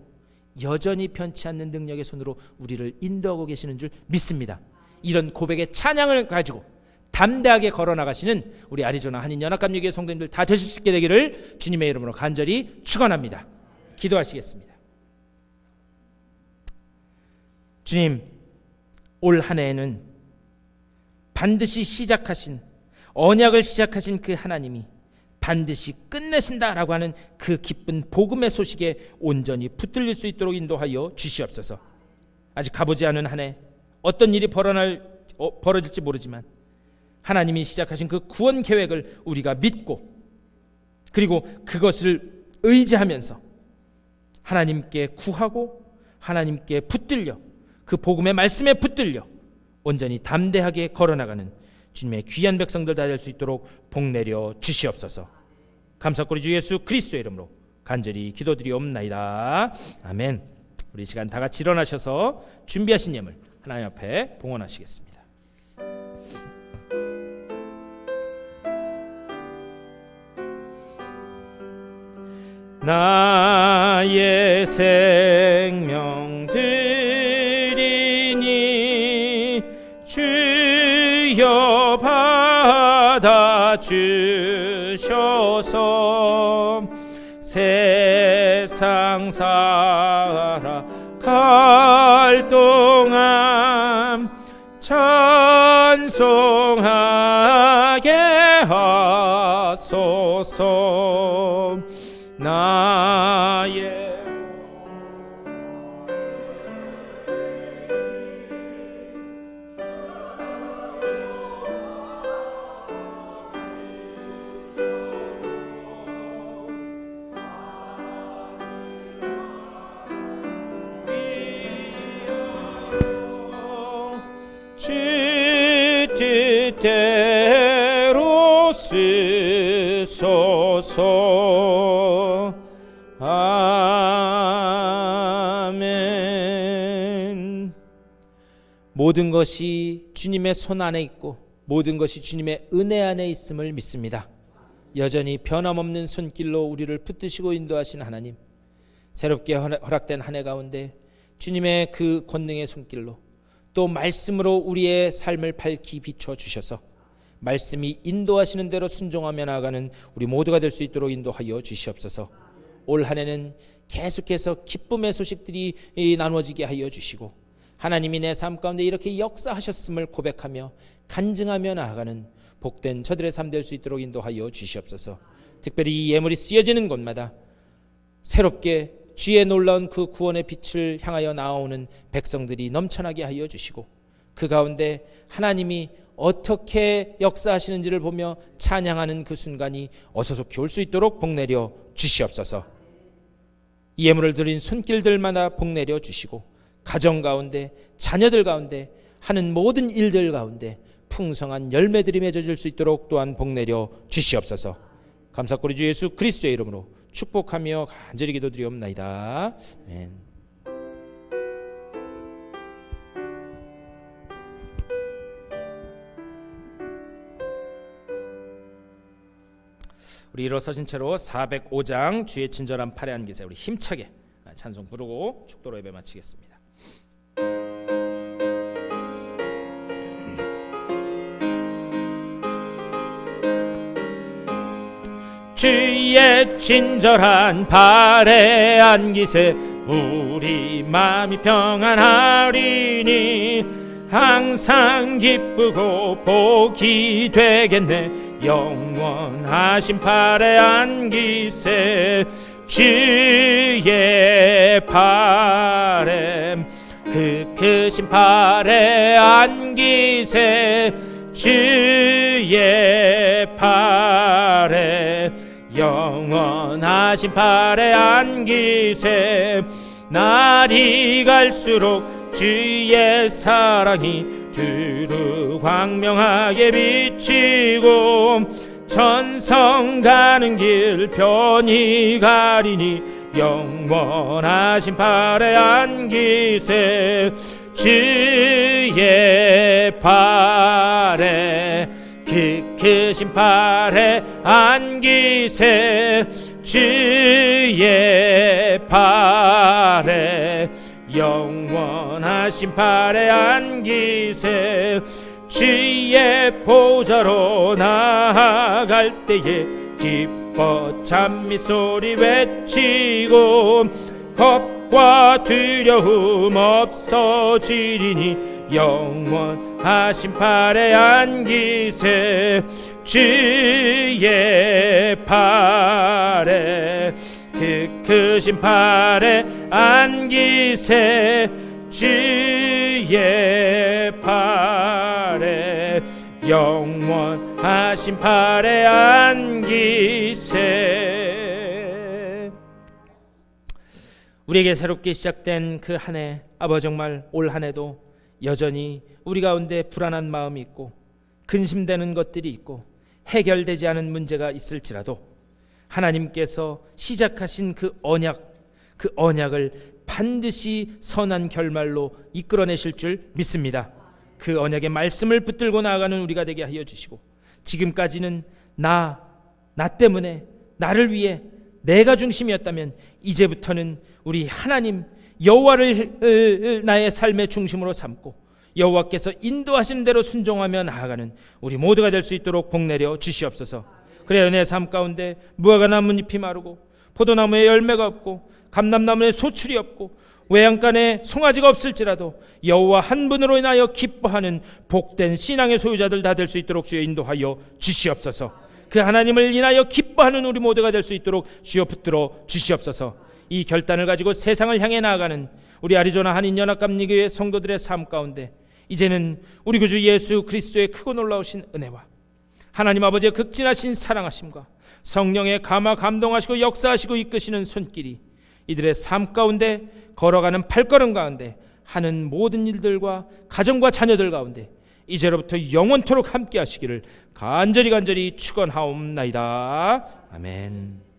여전히 변치 않는 능력의 손으로 우리를 인도하고 계시는 줄 믿습니다. 이런 고백의 찬양을 가지고 담대하게 걸어나가시는 우리 아리조나 한인연합감리교회 성도님들 다 되실 수 있게 되기를 주님의 이름으로 간절히 축원합니다. 기도하시겠습니다. 주님, 올 한 해에는 반드시 시작하신 언약을 시작하신 그 하나님이 반드시 끝내신다라고 하는 그 기쁜 복음의 소식에 온전히 붙들릴 수 있도록 인도하여 주시옵소서. 아직 가보지 않은 한 해 어떤 일이 벌어질지 모르지만 하나님이 시작하신 그 구원 계획을 우리가 믿고 그리고 그것을 의지하면서 하나님께 구하고 하나님께 붙들려 그 복음의 말씀에 붙들려 온전히 담대하게 걸어나가는 주님의 귀한 백성들 다 될 수 있도록 복내려 주시옵소서. 감사드리 주 예수 그리스도의 이름으로 간절히 기도드리옵나이다. 아멘. 우리 시간 다 같이 일어나셔서 준비하신 예물 하나님 앞에 봉헌하시겠습니다. 나의 생명 드리니 주여 받아 주셔서 세상 살아갈 동안 찬송하게 하소서. 나의 주 뜻대로 쓰소서. 아멘. 모든 것이 주님의 손 안에 있고 모든 것이 주님의 은혜 안에 있음을 믿습니다. 여전히 변함없는 손길로 우리를 붙드시고 인도하신 하나님, 새롭게 허락된 한 해 가운데 주님의 그 권능의 손길로 또 말씀으로 우리의 삶을 밝히 비춰 주셔서 말씀이 인도하시는 대로 순종하며 나아가는 우리 모두가 될 수 있도록 인도하여 주시옵소서. 올 한 해는 계속해서 기쁨의 소식들이 나누어지게 하여 주시고 하나님이 내 삶 가운데 이렇게 역사하셨음을 고백하며 간증하며 나아가는 복된 저들의 삶 될 수 있도록 인도하여 주시옵소서. 특별히 이 예물이 쓰여지는 곳마다 새롭게 주의 놀라운 그 구원의 빛을 향하여 나아오는 백성들이 넘쳐나게 하여 주시고 그 가운데 하나님이 어떻게 역사하시는지를 보며 찬양하는 그 순간이 어서속히 올 수 있도록 복내려 주시옵소서. 이 예물을 드린 손길들마다 복내려 주시고 가정 가운데 자녀들 가운데 하는 모든 일들 가운데 풍성한 열매들이 맺어질 수 있도록 또한 복내려 주시옵소서. 감사드리 주 예수 그리스도의 이름으로 축복하며 간절히 기도드리옵나이다. 아멘. 우리 일어서신 채로 405장 주의 친절한 팔에 안기세 우리 힘차게 찬송 부르고 축도로 예배 마치겠습니다. 주의 친절한 발에 안기세 우리 마음이 평안하리니 항상 기쁘고 복이 되겠네. 영원하신 팔에 안기세 주의 팔에 그 크신 팔에 안기세 주의 팔에 영원하신 팔에 안기세. 날이 갈수록 주의 사랑이 두루 광명하게 비치고 천성 가는 길 편히 가리니 영원하신 팔에 안기세 주의 팔에 그 크신 팔에 안기세 주의 발에 영원하신 발에 안기세. 주의 보좌로 나아갈 때에 기뻐 찬미 소리 외치고 겁과 두려움 없어지리니 영원하신 발에 안기세. 주의 발에 그 크신 발에 안기세. 주의 발에 영원하신 발에 안기세. 우리에게 새롭게 시작된 그 한 해, 아버지 정말 올 한 해도 여전히 우리 가운데 불안한 마음이 있고 근심되는 것들이 있고 해결되지 않은 문제가 있을지라도 하나님께서 시작하신 그 언약을 반드시 선한 결말로 이끌어내실 줄 믿습니다. 그 언약의 말씀을 붙들고 나아가는 우리가 되게 하여 주시고, 지금까지는 나 때문에 나를 위해 내가 중심이었다면 이제부터는 우리 하나님 여호와를 나의 삶의 중심으로 삼고 여호와께서 인도하시는 대로 순종하며 나아가는 우리 모두가 될 수 있도록 복 내려 주시옵소서. 그래야 내 삶 가운데 무화과 나뭇잎이 마르고 포도나무에 열매가 없고 감람나무에 소출이 없고 외양간에 송아지가 없을지라도 여호와 한 분으로 인하여 기뻐하는 복된 신앙의 소유자들 다 될 수 있도록 주여 인도하여 주시옵소서. 그 하나님을 인하여 기뻐하는 우리 모두가 될 수 있도록 주여 붙들어 주시옵소서. 이 결단을 가지고 세상을 향해 나아가는 우리 아리조나 한인연합감리교회 성도들의 삶 가운데 이제는 우리 구주 예수 그리스도의 크고 놀라우신 은혜와 하나님 아버지의 극진하신 사랑하심과 성령의 감화 감동하시고 역사하시고 이끄시는 손길이 이들의 삶 가운데 걸어가는 발걸음 가운데 하는 모든 일들과 가정과 자녀들 가운데 이제로부터 영원토록 함께 하시기를 간절히 축원하옵나이다. 아멘.